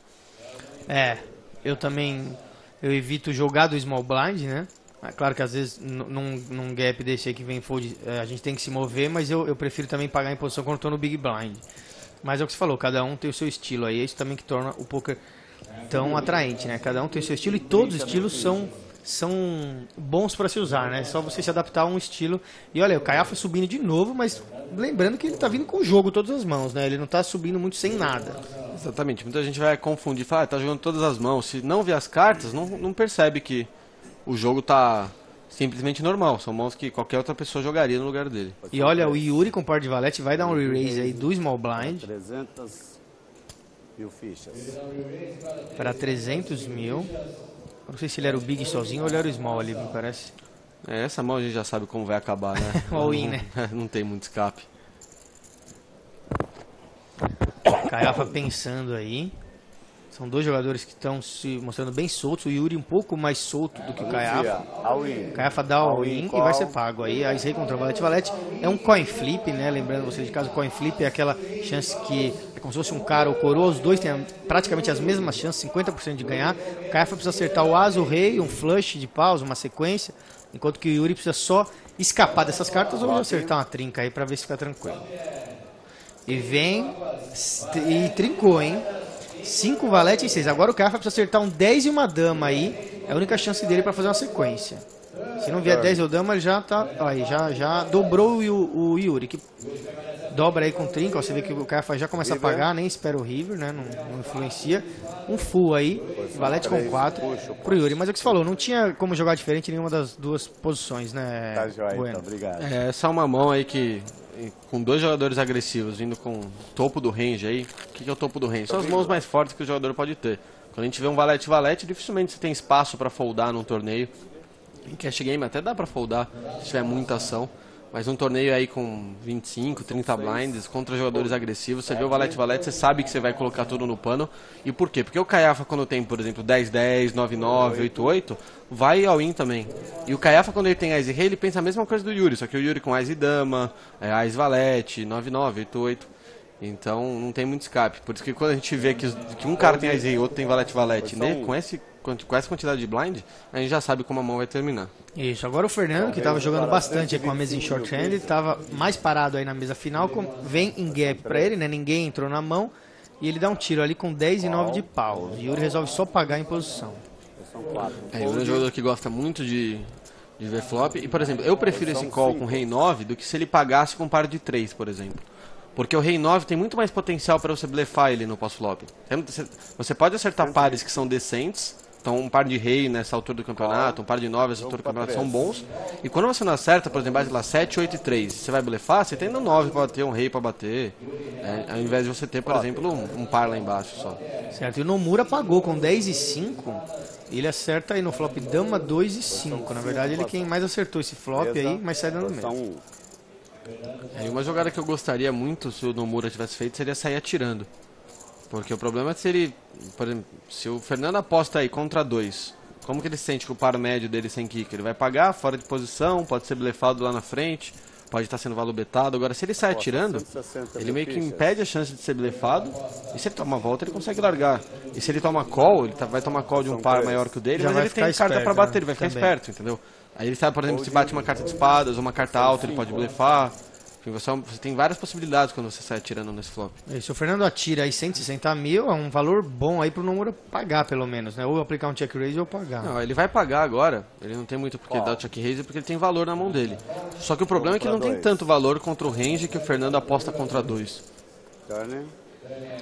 Eu também evito jogar do small blind, né? É claro que às vezes num gap desse aí que vem fold, a gente tem que se mover, mas eu prefiro também pagar em posição quando eu tô no big blind. Mas é o que você falou, cada um tem o seu estilo aí, é isso também que torna o poker tão atraente, né? Cada um tem o seu estilo e todos os estilos são bons para se usar, né? É só você se adaptar a um estilo. E olha, o Caiafa subindo de novo, mas lembrando que ele tá vindo com o jogo todas as mãos, né? Ele não tá subindo muito sem nada. Exatamente, muita gente vai confundir, falar, tá jogando todas as mãos. Se não ver as cartas, não percebe que o jogo tá simplesmente normal. São mãos que qualquer outra pessoa jogaria no lugar dele. E olha, o Yuri com par de valete vai dar um re-raise aí do small blind. 300 mil fichas. Para 300 mil. Não sei se ele era o big sozinho ou ele era o small ali, me parece. Essa mão a gente já sabe como vai acabar, né? All-in, né? Não tem muito escape. Caiafa pensando aí. São dois jogadores que estão se mostrando bem soltos. O Yuri um pouco mais solto do que o Caiafa. O Caiafa dá all-in e vai ser pago. Aí a Ace Rei contra o Valete Valete é um coin flip, né? Lembrando vocês de casa, o coin flip é aquela chance que é como se fosse um cara ou coroa. Os dois têm praticamente as mesmas chances, 50% de ganhar. O Caiafa precisa acertar o as, o rei, um flush de paus, uma sequência. Enquanto que o Yuri precisa só escapar dessas cartas ou acertar uma trinca aí pra ver se fica tranquilo. E vem e trincou, hein? 5 valete e 6. Agora o Caiafa precisa acertar um 10 e uma dama aí. É a única chance dele para fazer uma sequência. Se não vier 10 ou dama, ele já tá. Aí, já dobrou o Yuri. Que dobra aí com trinca. Ó, você vê que o Caiafa já começa a pagar, nem espera o river, né? Não influencia. Um full aí. Valete com 4 pro Yuri. Mas é o que você falou, não tinha como jogar diferente em nenhuma das duas posições, né? Tá joia, Bueno. então, obrigado. Essa é uma mão aí que, com dois jogadores agressivos vindo com topo do range aí. O que é o topo do range? São as mãos mais fortes que o jogador pode ter. Quando a gente vê um valete-valete, dificilmente você tem espaço para foldar num torneio. Em cash game até dá para foldar se tiver muita ação. Mas um torneio aí com 25, 30 blinds contra jogadores agressivos, você vê o valete-valete, você sabe que você vai colocar tudo no pano. E por quê? Porque o Caiafa, quando tem, por exemplo, 10-10, 9-9, 8-8, vai all-in também. E o Caiafa, quando ele tem Ice Rei, ele pensa a mesma coisa do Yuri, só que o Yuri com Ice Dama, Ice Valete, 9-9, 8-8. Então não tem muito escape. Por isso que quando a gente vê que um cara tem Ice Rei e outro tem valete-valete, né? Com essa quantidade de blind, a gente já sabe como a mão vai terminar. Isso, agora o Fernando, que estava jogando bastante aí com a mesa em short hand, estava mais parado aí na mesa final, vem em gap para ele, né? Ninguém entrou na mão, e ele dá um tiro ali com 10 e 9 de pau. E Yuri resolve só pagar em posição. Yuri é um jogador que gosta muito de ver flop, e por exemplo, eu prefiro esse call com rei 9 do que se ele pagasse com par de 3, por exemplo. Porque o rei 9 tem muito mais potencial para você blefar ele no pós-flop. Você pode acertar pares que são decentes. Então um par de rei nessa altura do campeonato, um par de 9 nessa altura do campeonato são bons. E quando você não acerta, por exemplo, lá 7, 8 e 3, você vai blefar, você tem no 9 para bater, um rei para bater. Ao invés de você ter, por exemplo, um par lá embaixo só. Certo, e o Nomura pagou com 10 e 5. Ele acerta aí no flop dama 2 e 5. Na verdade, ele é quem mais acertou esse flop aí, mas sai dando mesmo. E uma jogada que eu gostaria muito se o Nomura tivesse feito seria sair atirando. Porque o problema é se ele, por exemplo, se o Fernando aposta aí contra 2, como que ele sente que o par médio dele sem kick? Ele vai pagar fora de posição, pode ser blefado lá na frente, pode estar sendo valor betado. Agora, se ele sai atirando, ele meio que impede a chance de ser blefado, e se ele toma uma volta, ele consegue largar. E se ele toma call, ele vai tomar call de um par maior que o dele, mas ele tem carta para bater, ele vai ficar esperto, entendeu? Aí ele sabe, por exemplo, se bate uma carta de espadas ou uma carta alta, ele pode blefar. Você tem várias possibilidades quando você sai atirando nesse flop. E se o Fernando atira aí 160 mil, é um valor bom aí pro Nomura pagar, pelo menos, né? Ou aplicar um check raise ou pagar. Não, ele vai pagar agora. Ele não tem muito porque dar o check raise, porque ele tem valor na mão dele. Só que o problema é que ele não tem tanto valor contra o range que o Fernando aposta contra 2.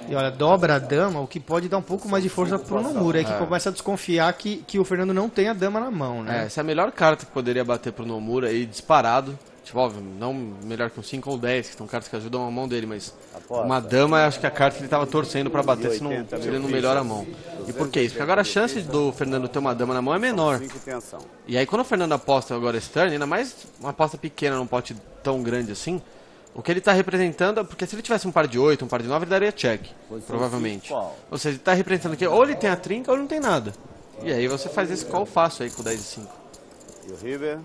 E olha, dobra a dama, o que pode dar um pouco mais de força pro Nomura, aí que começa a desconfiar que o Fernando não tem a dama na mão, né? Essa é a melhor carta que poderia bater pro Nomura aí, disparado. Tipo, óbvio, não melhor que um 5 ou 10, que são cartas que ajudam a mão dele, mas uma dama, acho que a carta que ele tava torcendo pra bater se ele não melhora a mão. E por que isso? Porque agora a chance do Fernando ter uma dama na mão é menor. E aí quando o Fernando aposta agora esse turn, ainda mais uma aposta pequena num pote tão grande assim, o que ele tá representando, porque se ele tivesse um par de 8, um par de 9, ele daria check, provavelmente. Ou seja, ele tá representando que ou ele tem a trinca ou ele não tem nada. E aí você faz esse call fácil aí com o 10 e 5. E o River?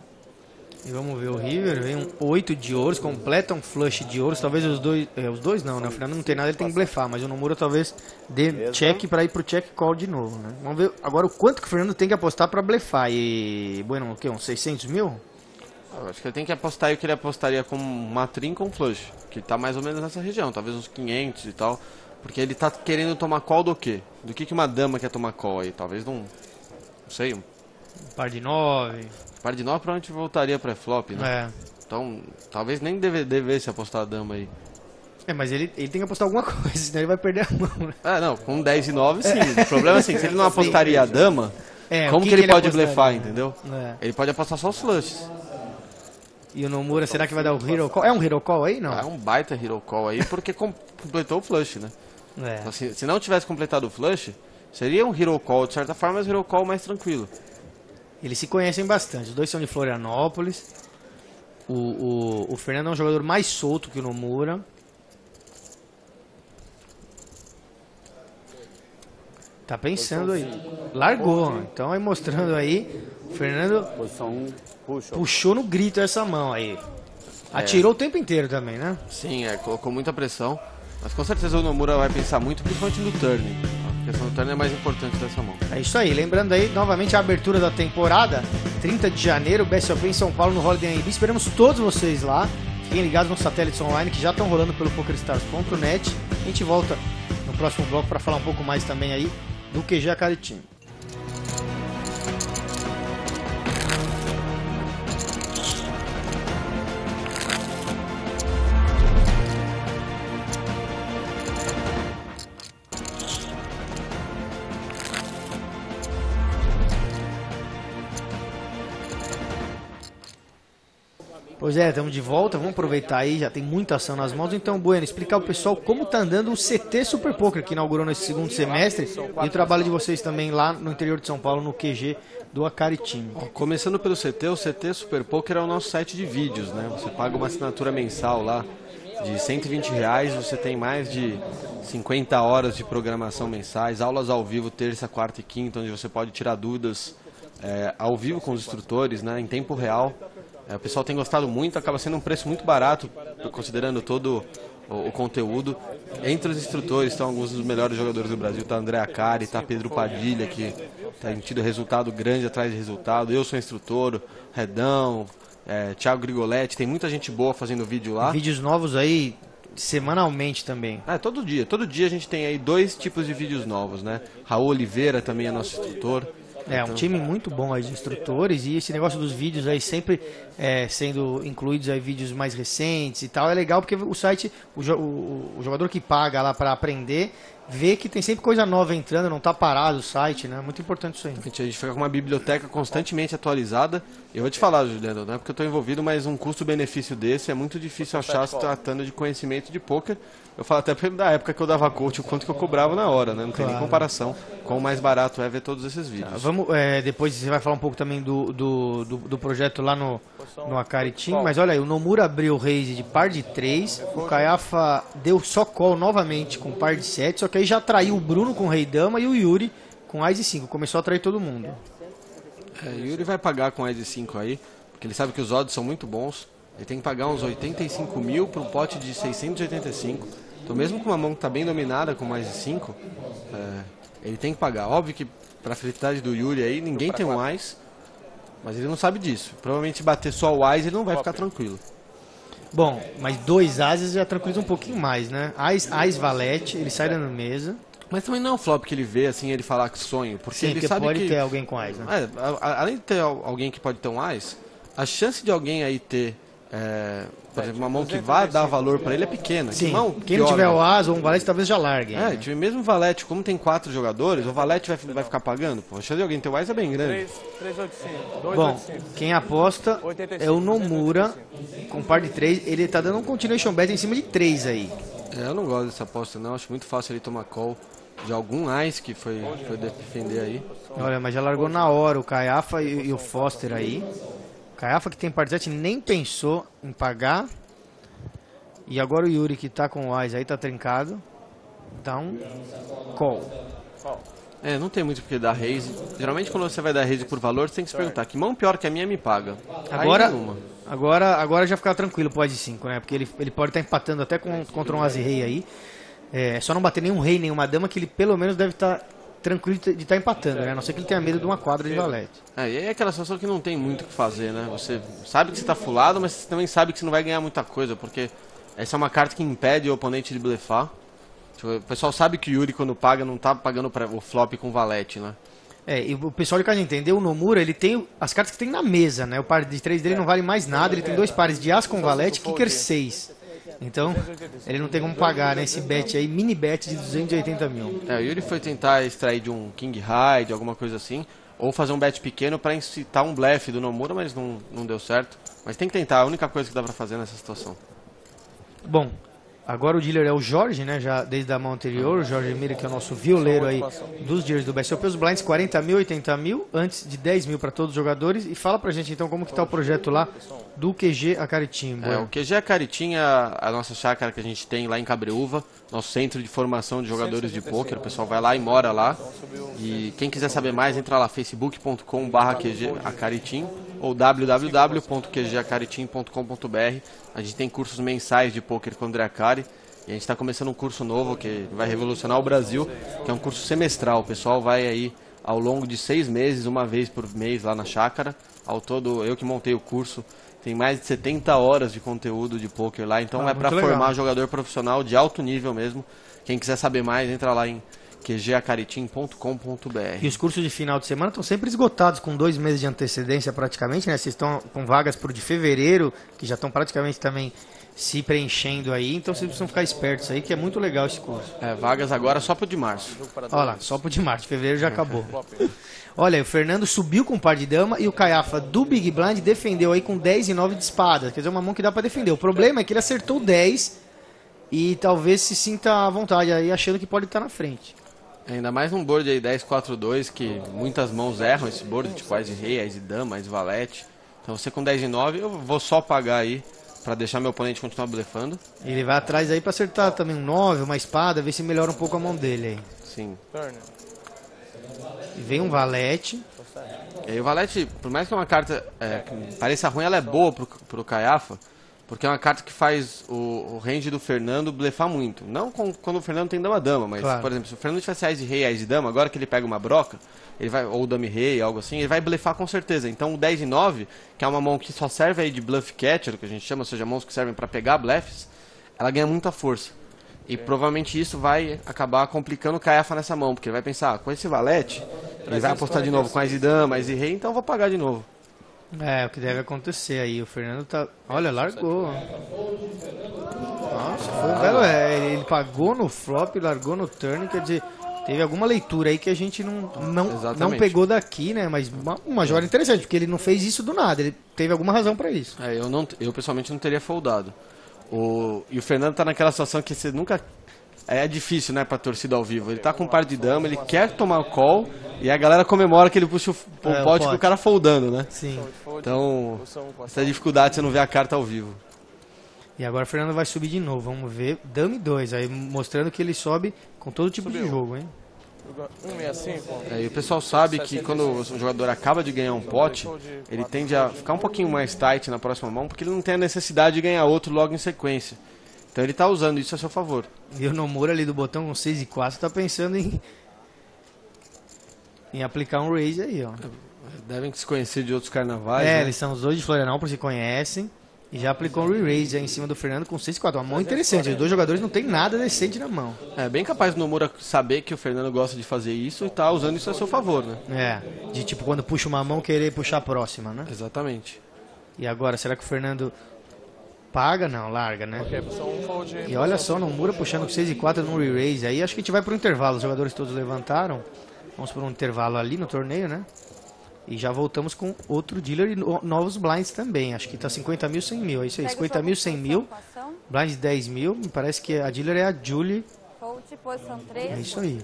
E vamos ver o River, vem um 8 de ouros, completa um flush de ouros, talvez os dois não, né? O Fernando não tem nada, ele tem que blefar, mas o Nomura talvez dê check para ir pro check call de novo, né? Vamos ver agora o quanto que o Fernando tem que apostar para blefar. E, bueno, o que, uns 600 mil? Eu acho que ele tem que apostar aí o que ele apostaria com uma trinca ou um flush, que tá mais ou menos nessa região, talvez uns 500 e tal, porque ele tá querendo tomar call do quê? Do que uma dama quer tomar call aí? Talvez não sei, um par de 9. Par de 9 provavelmente voltaria pré-flop, né? É. Então, talvez nem devesse apostar a dama aí. É, mas ele tem que apostar alguma coisa, senão ele vai perder a mão, né? Ah, não, com 10 e 9 sim. O problema é assim, se ele não apostaria a dama, como que ele pode blefar, entendeu? É. Ele pode apostar só os flushes. E o Nomura, será que vai dar o Hero Call? É um Hero Call aí, não? É um baita Hero Call aí, porque completou o flush, né? É. Então, se não tivesse completado o flush, seria um Hero Call de certa forma, mas um Hero Call mais tranquilo. Eles se conhecem bastante, os dois são de Florianópolis. O Fernando é um jogador mais solto que o Nomura. Tá pensando aí. Largou, então aí mostrando aí. O Fernando puxou no grito essa mão aí. Atirou o tempo inteiro também, né? Sim, colocou muita pressão. Mas com certeza o Nomura vai pensar muito, principalmente no turn. A questão do turn é mais importante dessa mão. É isso aí, lembrando aí, novamente a abertura da temporada, 30 de janeiro, BSOP em São Paulo, no Holiday Inn. Esperamos todos vocês lá. Fiquem ligados nos satélites online que já estão rolando pelo PokerStars.net. A gente volta no próximo bloco para falar um pouco mais também aí do QG Acaritim. Pois é, estamos de volta, vamos aproveitar aí, já tem muita ação nas mãos. Então, Bueno, explicar ao pessoal como tá andando o CT Super Poker, que inaugurou nesse segundo semestre, e o trabalho de vocês também lá no interior de São Paulo, no QG do Acaritim. Começando pelo CT, o CT Super Poker é o nosso site de vídeos, né? Você paga uma assinatura mensal lá de R$120, você tem mais de 50 horas de programação mensais, aulas ao vivo, terça, quarta e quinta, onde você pode tirar dúvidas ao vivo com os instrutores, né? Em tempo real. O pessoal tem gostado muito, acaba sendo um preço muito barato, considerando todo o conteúdo. Entre os instrutores estão alguns dos melhores jogadores do Brasil, tá André Acari, tá Pedro Padilha, que tem tido resultado grande atrás de resultado. Eu sou instrutor, Redão, Thiago Grigoletti, tem muita gente boa fazendo vídeo lá. Vídeos novos aí semanalmente também. Todo dia a gente tem aí 2 tipos de vídeos novos, né? Raul Oliveira também é nosso instrutor. Um time muito bom aí de instrutores, e esse negócio dos vídeos aí sempre sendo incluídos aí vídeos mais recentes e tal, é legal porque o site, o jogador que paga lá para aprender, vê que tem sempre coisa nova entrando, não tá parado o site, né? Muito importante isso aí. A gente fica com uma biblioteca constantemente atualizada. Eu vou te falar, Juliano, não é porque eu tô envolvido, mas um custo-benefício desse é muito difícil achar se tratando de conhecimento de poker. Eu falo até da época que eu dava coach, o quanto que eu cobrava na hora, né? Não tem nem comparação com o mais barato é ver todos esses vídeos. Vamos, depois você vai falar um pouco também do projeto lá no Acaritim, mas olha aí, o Nomura abriu o raise de par de 3, o Caiafa deu só call novamente com par de 7, só que aí já traiu o Bruno com Rei Dama e o Yuri com Ás e 5, começou a trair todo mundo. Yuri vai pagar com Ás e 5 aí, porque ele sabe que os odds são muito bons, ele tem que pagar uns 85 mil para um pote de 685. Então mesmo com uma mão que está bem dominada com mais de 5, ele tem que pagar. Óbvio que para a felicidade do Yuri aí, ninguém tem um Ás, mas ele não sabe disso. Provavelmente bater só o Ás ele não vai ficar tranquilo. Bom, mas 2 Ases já tranquiliza um pouquinho mais, né? Ás valete, ele sai da mesa. Mas também não é um flop que ele vê assim, ele falar que sonho, porque ele sabe pode que ter alguém com Ás, né? Além de ter alguém que pode ter um Ás, a chance de alguém aí ter Por exemplo, uma mão que vai dar valor para ele é pequena. Sim, mão quem não tiver o as ou um valete talvez já largue. Time mesmo valete, como tem 4 jogadores, o valete vai ficar pagando. Pô, a chance de alguém ter o as é bem grande. 385, Bom, quem aposta é o Nomura, com par de 3. Ele tá dando um continuation bet em cima de 3 aí. Eu não gosto dessa aposta não, acho muito fácil ele tomar call de algum ice que foi defender aí. Olha, mas já largou na hora o Caiafa e o Foster aí. O Caiafa que tem par de 7 nem pensou em pagar. E agora o Yuri que tá com o ice aí tá trincado. Então, call. Não tem muito porque dar raise. Geralmente quando você vai dar raise por valor, você tem que se perguntar, que mão pior que a minha me paga? Agora já fica tranquilo pro as de 5, né? Porque ele pode estar empatando até contra um as e rei aí. É só não bater nenhum rei, nenhuma dama, que ele pelo menos deve estar tranquilo de estar empatando, né? A não ser que ele tenha medo de uma quadra de valete. E aí é aquela situação que não tem muito o que fazer, né? Você sabe que você tá fullado, mas você também sabe que você não vai ganhar muita coisa, porque essa é uma carta que impede o oponente de blefar. O pessoal sabe que o Yuri, quando paga, não tá pagando o flop com valete, né? E o pessoal de casa entendeu, o Nomura, ele tem as cartas que tem na mesa, né? O par de 3 dele não vale mais nada, ele tem 2 pares de as com valete, kicker 6. Então, ele não tem como pagar, né, esse bet aí, mini bet de 280 mil. O Yuri foi tentar extrair de um King High, de alguma coisa assim, ou fazer um bet pequeno para incitar um blefe do Nomura, mas não deu certo. Mas tem que tentar, é a única coisa que dá pra fazer nessa situação. Bom, agora o dealer é o Jorge, né, já desde a mão anterior, o Jorge Mira, que é o nosso violeiro aí dos dealers do BSOP. Os blinds 40 mil, 80 mil, antes de 10 mil para todos os jogadores. E fala pra gente então como que tá o projeto lá do QG Acaritim. O QG Acaritim é a nossa chácara que a gente tem lá em Cabreúva, nosso centro de formação de jogadores de pôquer. O pessoal vai lá e mora lá. E quem quiser saber mais, entra lá, facebook.com/QG Acaritim ou www.qgacaritim.com.br. A gente tem cursos mensais de pôquer com o André Acari. E a gente está começando um curso novo que vai revolucionar o Brasil, que é um curso semestral. O pessoal vai aí ao longo de 6 meses, uma vez por mês lá na chácara. Ao todo, eu que montei o curso, tem mais de 70 horas de conteúdo de pôquer lá. Então é para formar jogador profissional de alto nível mesmo. Quem quiser saber mais, entra lá em qgacaritim.com.br. E os cursos de final de semana estão sempre esgotados, com 2 meses de antecedência praticamente, né? Vocês estão com vagas para o de fevereiro, que já estão praticamente também se preenchendo aí, então vocês precisam ficar espertos aí, que é muito legal esse curso. Vagas agora só pro de março. Olha lá, só pro de março, fevereiro já acabou. Olha, o Fernando subiu com um par de dama e o Caiafa do Big Blind defendeu aí com 10 e 9 de espada, quer dizer, uma mão que dá para defender. O problema é que ele acertou 10 e talvez se sinta à vontade aí, achando que pode estar na frente. Ainda mais num board aí 10-4-2, que muitas mãos erram esse board, tipo as de rei, as de dama, as de valete. Então você com 10 e 9, eu vou só pagar aí pra deixar meu oponente continuar blefando. Ele vai atrás aí pra acertar também um 9, uma espada, ver se melhora um pouco a mão dele aí. Sim. E vem um valete. E aí o valete, por mais que é uma carta que pareça ruim, ela é boa pro Caiafa, porque é uma carta que faz o range do Fernando blefar muito. Não quando o Fernando tem dama-dama, mas, claro, por exemplo, se o Fernando tivesse as de rei e as de dama, agora que ele pega uma broca, ele vai, ou dama-rei, algo assim, ele vai blefar com certeza. Então o 10 e 9, que é uma mão que só serve aí de bluff catcher, que a gente chama, ou seja, mãos que servem para pegar blefs, ela ganha muita força. E provavelmente isso vai acabar complicando o Caiafa nessa mão, porque ele vai pensar, com esse valete, ele vai apostar de novo com as de dama, as de rei, então eu vou pagar de novo. É, o que deve acontecer aí. O Fernando tá... Olha, largou. Nossa, foi um belo... ele pagou no flop, largou no turn, quer dizer... Teve alguma leitura aí que a gente não pegou daqui, né? Mas uma jogada interessante, porque ele não fez isso do nada. Ele teve alguma razão pra isso. Eu pessoalmente não teria foldado. E o Fernando tá naquela situação que você nunca... É difícil, né, pra torcida ao vivo. Ele tá com um par de dama, ele quer tomar o call e a galera comemora que ele puxa o pote com o cara foldando, né? Sim. Então, essa é a dificuldade de você não ver a carta ao vivo. E agora o Fernando vai subir de novo, vamos ver. Dame 2, aí mostrando que ele sobe com todo tipo de jogo, hein? 165. E o pessoal sabe que quando o jogador acaba de ganhar um pote, ele tende a ficar um pouquinho mais tight na próxima mão, porque ele não tem a necessidade de ganhar outro logo em sequência. Então ele tá usando isso a seu favor. E o Nomura ali do botão com 6 e 4 tá pensando em aplicar um raise aí, ó. Devem se conhecer de outros carnavais, né? Eles são os dois de Florianópolis, se conhecem. E já aplicou um re-raise aí em cima do Fernando com 6 e 4. Uma mão interessante, os dois jogadores não tem nada decente na mão. É bem capaz do Nomura saber que o Fernando gosta de fazer isso e tá usando isso a seu favor, né? De tipo quando puxa uma mão querer puxar a próxima, né? Exatamente. E agora, será que o Fernando paga, não, larga, né? Ok, posição 1, fold. E olha só, Nomura puxando com 6 e 4 no re-raise. Aí acho que a gente vai pro intervalo. Os jogadores todos levantaram. Vamos por um intervalo ali no torneio, né? E já voltamos com outro dealer e novos blinds também. Acho que tá 50 mil, 100 mil. É isso aí, 50 mil, 100 mil. Blinds 10 mil. Me parece que a dealer é a Julie. Fold, posição 3. É isso aí.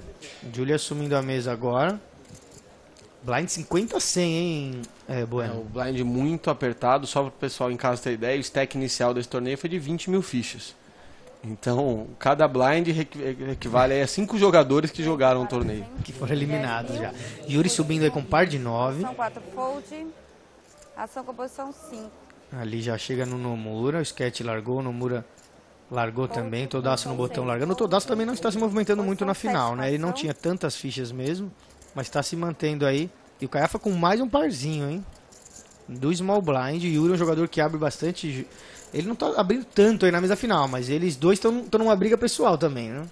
Julie assumindo a mesa agora. Blind 50 a 100, hein, Bueno? O blind muito apertado, só para o pessoal em casa ter ideia, o stack inicial desse torneio foi de 20 mil fichas. Então, cada blind equivale a 5 jogadores que jogaram o torneio. Que foram eliminados já. Yuri subindo aí com par de 9. Posição 4, fold. Ação com posição 5. Ali já chega no Nomura, o Sketch largou, o Nomura largou também, Todaço no botão largando. O Todaço também não está se movimentando muito na final, né? Ele não tinha tantas fichas mesmo. Mas está se mantendo aí. E o Caiafa com mais um parzinho, hein? Do Small Blind. Yuri é um jogador que abre bastante. Ele não está abrindo tanto aí na mesa final, mas eles dois estão numa briga pessoal também, né?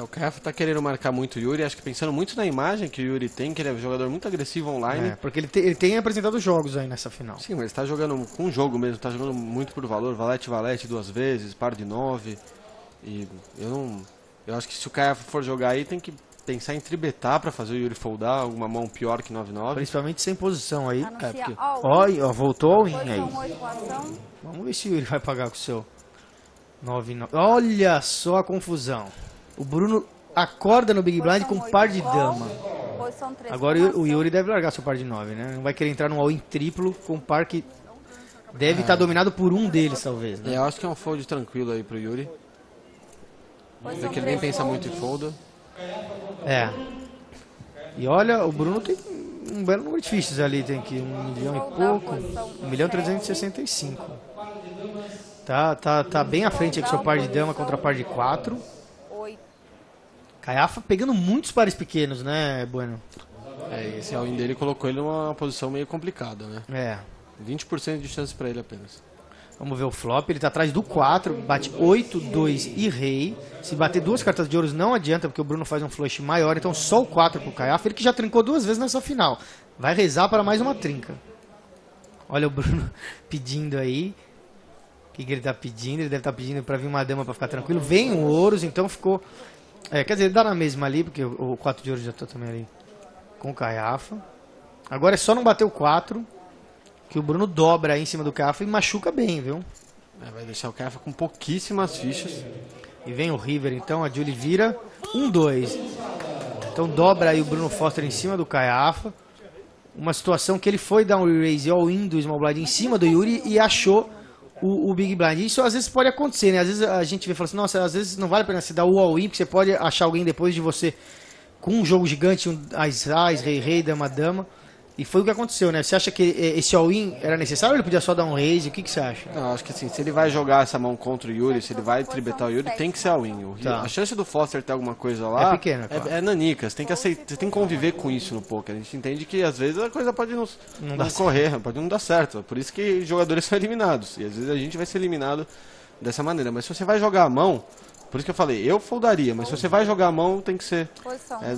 O Caiafa está querendo marcar muito o Yuri. Acho que pensando muito na imagem que o Yuri tem, que ele é um jogador muito agressivo online. Porque ele tem apresentado jogos aí nessa final. Sim, mas está jogando com o jogo mesmo. Está jogando muito por valor. Valete 2 vezes, par de 9. E eu acho que se o Caiafa for jogar aí, tem que pensar em tribetar para fazer o Yuri foldar, alguma mão pior que 9-9. Principalmente sem posição aí. Porque... Ó, voltou ao win aí. Vamos ver se o Yuri vai pagar com o seu 9-9. Olha só a confusão. O Bruno acorda no Big Blind com par de dama. Agora o Yuri deve largar seu par de 9, né? Não vai querer entrar num all-in triplo com um par que deve estar dominado por um deles, talvez. Né? Eu acho que é um fold tranquilo aí pro Yuri. Porque ele nem pensa muito em folda. E olha, o Bruno tem um belo número de fichas ali, tem aqui 1 milhão e pouco, 1.365.000. Tá bem à frente aqui com seu par de dama contra par de 4. Caiafa pegando muitos pares pequenos, né, Bueno? Esse all-in dele colocou ele numa posição meio complicada, né? 20% de chance pra ele apenas. Vamos ver o flop, ele tá atrás do 4, bate 8, 2 e rei. Se bater 2 cartas de ouros não adianta, porque o Bruno faz um flush maior, então só o 4 pro Caiafa, ele que já trincou 2 vezes nessa final. Vai rezar para mais uma trinca. Olha o Bruno pedindo aí. O que ele tá pedindo? Ele deve estar pedindo para vir uma dama para ficar tranquilo. Vem o ouros, então ficou... quer dizer, ele dá na mesma ali, porque o 4 de ouros já tá também ali com o Caiafa. Agora é só não bater o 4... que o Bruno dobra aí em cima do Caiafa e machuca bem, viu? Vai deixar o Caiafa com pouquíssimas fichas. E vem o River, então, a Julie vira 1-2. Então dobra aí o Bruno Foster em cima do Caiafa. Uma situação que ele foi dar um re-raise all-in do Small Blind em cima do Yuri e achou o Big Blind. Isso às vezes pode acontecer, né? Às vezes a gente vê e fala assim, nossa, às vezes não vale a pena você dar o all-in, porque você pode achar alguém depois de você com um jogo gigante, Ás, Rei, Dama. E foi o que aconteceu, né? Você acha que esse all-in era necessário ou ele podia só dar um raise? O que você acha? Não, acho que assim, se ele vai jogar essa mão contra o Yuri, se ele vai tribetar o Yuri, tem que ser all-in. A chance do Foster ter alguma coisa lá é pequena, claro. É nanica. Você tem que aceitar, você tem que conviver com isso no poker. A gente entende que às vezes a coisa pode não correr, pode não dar certo. Por isso que jogadores são eliminados. E às vezes a gente vai ser eliminado dessa maneira. Mas se você vai jogar a mão... Por isso que eu falei, eu foldaria, mas se você vai jogar a mão, tem que ser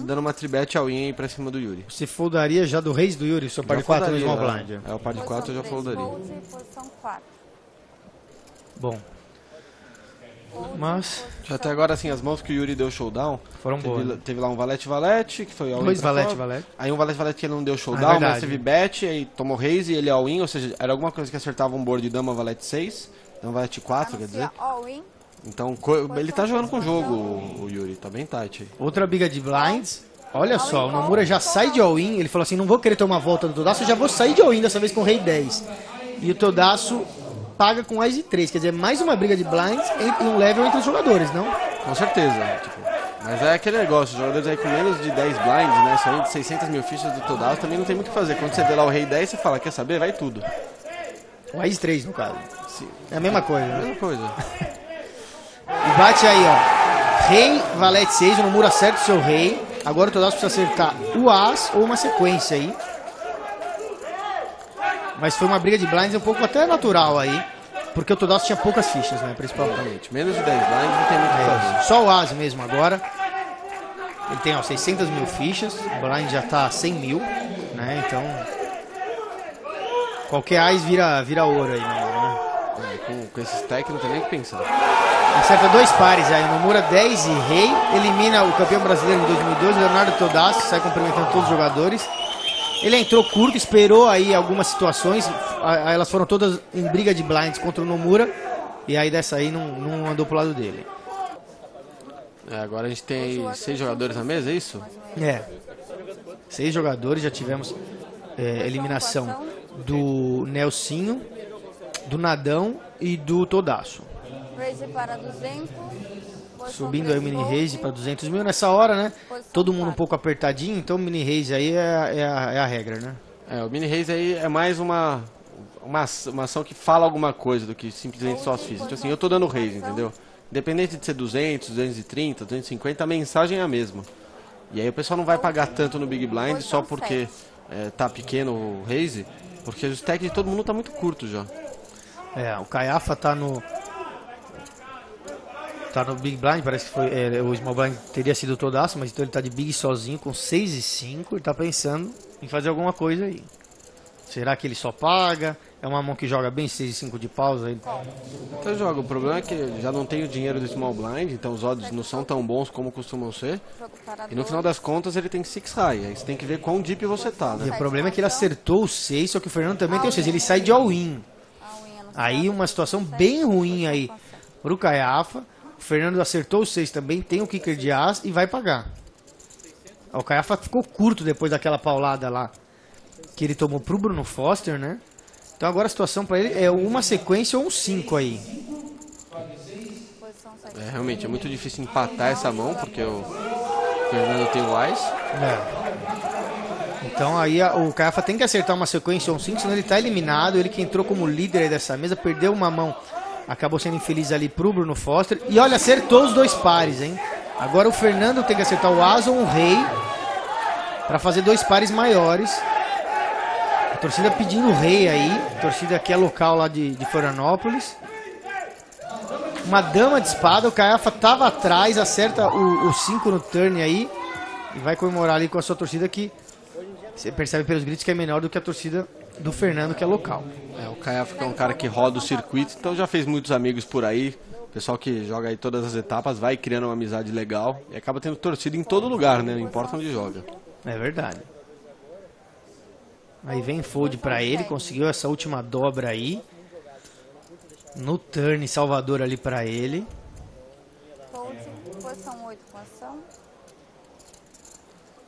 dando uma tribet all-in aí pra cima do Yuri. Você foldaria já do Reis do Yuri, seu par de 4 no Small Blind? O par de 4 eu já foldaria. Bom. Mas... Até agora, assim, as mãos que o Yuri deu showdown... Foram boas. Teve lá um valete, que foi all-in. 2 valete. Aí um valete que ele não deu showdown, mas teve bet, aí tomou raise e ele all-in, ou seja, era alguma coisa que acertava um board de dama valete 6, dama valete 4, quer dizer... Então, ele tá jogando com o jogo, o Yuri, tá bem tight aí. Outra briga de blinds. Olha só, o Nomura já sai de all-in. Ele falou assim, não vou querer tomar volta do Todaço, eu já vou sair de all-in dessa vez com o rei 10. E o Todaço paga com Ás de 3. Quer dizer, mais uma briga de blinds em um level entre os jogadores, não? Com certeza. Mas é aquele negócio, os jogadores aí com menos de 10 blinds, né, saindo de 600 mil fichas do Todaço, também não tem muito o que fazer. Quando você vê lá o rei 10, você fala, quer saber? Vai tudo. O Ás 3, no caso. Sim. É a mesma coisa. É a mesma coisa. E bate aí, ó. Rei, valete 6, o Nomura acerta o seu rei. Agora o Todaço precisa acertar o As ou uma sequência aí. Mas foi uma briga de blinds um pouco até natural aí. Porque o Todaço tinha poucas fichas, né? Principalmente. Menos de 10 blinds não tem muito o que fazer. Só o As mesmo agora. Ele tem, ó, 600 mil fichas. O blind já tá 100 mil, né? Então... qualquer As vira ouro aí, né? com esse stack não tem nem o que pensar. Acerta 2 pares aí, Nomura 10 e rei, elimina o campeão brasileiro de 2012, Leonardo Todasso, sai cumprimentando todos os jogadores. Ele entrou curto, esperou aí algumas situações, elas foram todas em briga de blinds contra o Nomura, e aí dessa aí não andou pro lado dele. Agora a gente tem 6 jogadores na mesa, é isso? 6 jogadores, já tivemos eliminação do Nelsinho, do Nadão e do Todasso. Raise para 200. Subindo aí o mini raise para 200 mil. Nessa hora, né? Todo mundo um pouco apertadinho, então o mini raise aí é a regra, né? O mini raise aí é mais uma ação que fala alguma coisa do que simplesmente só as fichas. Então assim, eu tô dando raise, entendeu? Independente de ser 200, 230, 250, a mensagem é a mesma. E aí o pessoal não vai pagar tanto no Big Blind só porque tá pequeno o raise, porque o stack de todo mundo tá muito curto já. O Caiafa tá no Big Blind, parece que foi o Small Blind teria sido o Todasso, mas então ele tá de Big sozinho com 6 e 5, ele tá pensando em fazer alguma coisa aí. Será que ele só paga? É uma mão que joga bem 6 e 5 de pausa aí. Eu jogo, o problema é que já não tenho dinheiro do Small Blind, então os odds não são tão bons como costumam ser. E no final das contas ele tem 6 high, aí você tem que ver quão deep você tá, né? E o problema é que ele acertou o 6, só que o Fernando também tem o 6, ele sai de all-in. Aí uma situação bem ruim aí pro Caiafa. O Fernando acertou o 6 também, tem o kicker de as e vai pagar. O Caiafa ficou curto depois daquela paulada lá que ele tomou pro Bruno Foster, né? Então agora a situação pra ele é uma sequência ou um 5 aí. Realmente é muito difícil empatar essa mão, porque o Fernando tem o Ice. Então aí o Caiafa tem que acertar uma sequência ou um 5, senão ele tá eliminado. Ele que entrou como líder aí dessa mesa, perdeu uma mão, acabou sendo infeliz ali pro Bruno Foster. E olha, acertou os 2 pares, hein? Agora o Fernando tem que acertar o as ou um rei pra fazer 2 pares maiores. A torcida pedindo o rei aí, a torcida que é local lá de Florianópolis. Uma dama de espada, o Caiafa tava atrás, acerta o 5 no turn aí e vai comemorar ali com a sua torcida, que você percebe pelos gritos que é menor do que a torcida do Fernando, que é local. O Caiafa é um cara que roda o circuito, então já fez muitos amigos por aí. O pessoal que joga aí todas as etapas vai criando uma amizade legal e acaba tendo torcida em todo lugar, né? Não importa onde joga. É verdade. Aí vem fold pra ele, conseguiu essa última dobra aí. No turn, Salvador ali pra ele. Fold, posição 8 com ação.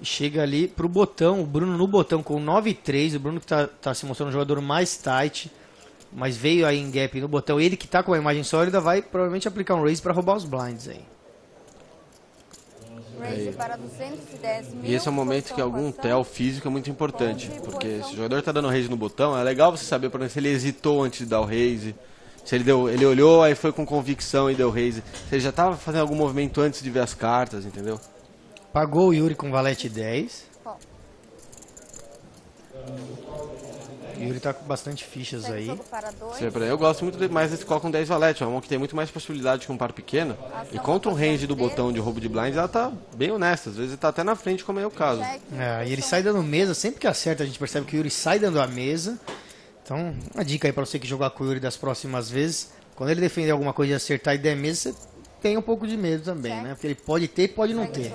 E chega ali pro botão, o Bruno no botão com 9-3. O Bruno que tá se mostrando um jogador mais tight, mas veio aí em gap no botão. Ele que tá com a imagem sólida vai provavelmente aplicar um raise pra roubar os blinds aí. Para 210 mil, e esse é um momento que algum tel físico é muito importante, porque se o jogador está dando raise no botão, é legal você saber, por exemplo, se ele hesitou antes de dar o raise, se ele olhou, aí foi com convicção e deu raise, se ele já estava fazendo algum movimento antes de ver as cartas, entendeu? Pagou o Yuri com valete 10. O Yuri tá com bastante fichas aí. Eu gosto muito mais desse call com 10 valete, é uma mão que tem muito mais possibilidade que um par pequeno. E contra o range do botão de roubo de blinds, ela tá bem honesta. Às vezes ele tá até na frente, como é o caso. E ele sai dando mesa, sempre que acerta a gente percebe que o Yuri sai dando a mesa. Então, uma dica aí pra você que jogar com o Yuri das próximas vezes. Quando ele defender alguma coisa e acertar e der mesa, você tem um pouco de medo também, né? Porque ele pode ter e pode não ter.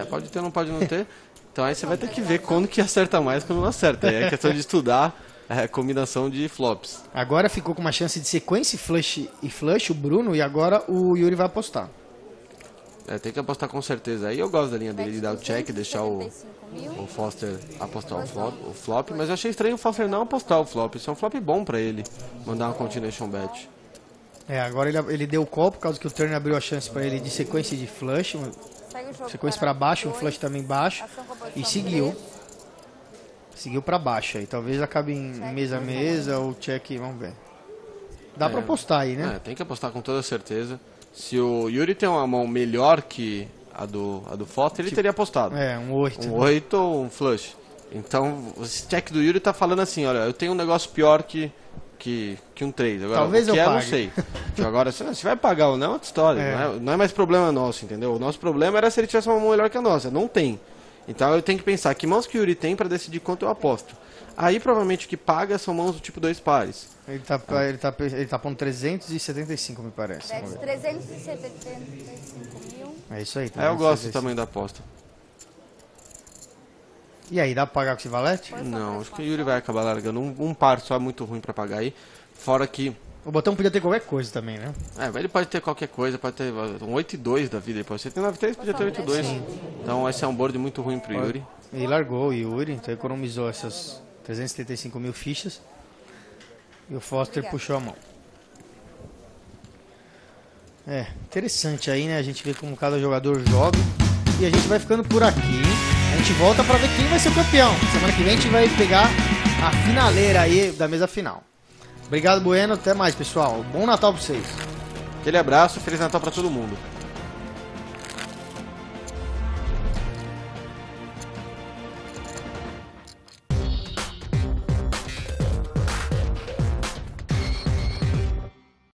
Pode ter, não pode não ter. Então aí você vai ter que ver quando que acerta mais e quando não acerta. Aí é questão de estudar a combinação de flops. Agora ficou com uma chance de sequência e flush o Bruno, e agora o Yuri vai apostar. Tem que apostar com certeza. Aí eu gosto da linha dele de dar o check, deixar o Foster apostar o flop, mas eu achei estranho o Foster não apostar o flop. Isso é um flop bom pra ele, mandar uma continuation bet. Agora ele deu o call, por causa que o turn abriu a chance pra ele de sequência de flush, sequência pra baixo, um flush também baixo, e seguiu. Seguiu pra baixo aí, talvez acabe em mesa a mesa ou check, vamos ver. Dá pra apostar aí, né? Tem que apostar com toda certeza. Se o Yuri tem uma mão melhor que a do Foster, ele teria apostado. Um 8. Um 8 ou um flush. Então, o check do Yuri tá falando assim, olha, eu tenho um negócio pior que um 3. Agora, talvez eu pague. Não sei. Agora, se vai pagar ou não, é outra história. Não é mais problema nosso, entendeu? O nosso problema era se ele tivesse uma mão melhor que a nossa. Não tem. Então eu tenho que pensar que mãos que o Yuri tem para decidir quanto eu aposto. Aí provavelmente o que paga são mãos do tipo 2 pares. Ele tá pondo 375, me parece. 375 mil. É isso aí. Eu gosto do tamanho da aposta. E aí, dá pra pagar com esse valete? Não, acho que o Yuri vai acabar largando. Um par só é muito ruim pra pagar aí. Fora que... O botão podia ter qualquer coisa também, né? Ele pode ter qualquer coisa, pode ter um 8-2 da vida. Você tem 9-3, podia ter 8-2. Então esse é um board muito ruim pro Yuri. E largou o Yuri, então economizou essas 375 mil fichas. E o Foster puxou a mão. Interessante aí, né? A gente vê como cada jogador joga. E a gente vai ficando por aqui. A gente volta pra ver quem vai ser o campeão. Semana que vem a gente vai pegar a finaleira aí da mesa final. Obrigado, Bueno. Até mais, pessoal. Bom Natal pra vocês. Aquele abraço, Feliz Natal pra todo mundo.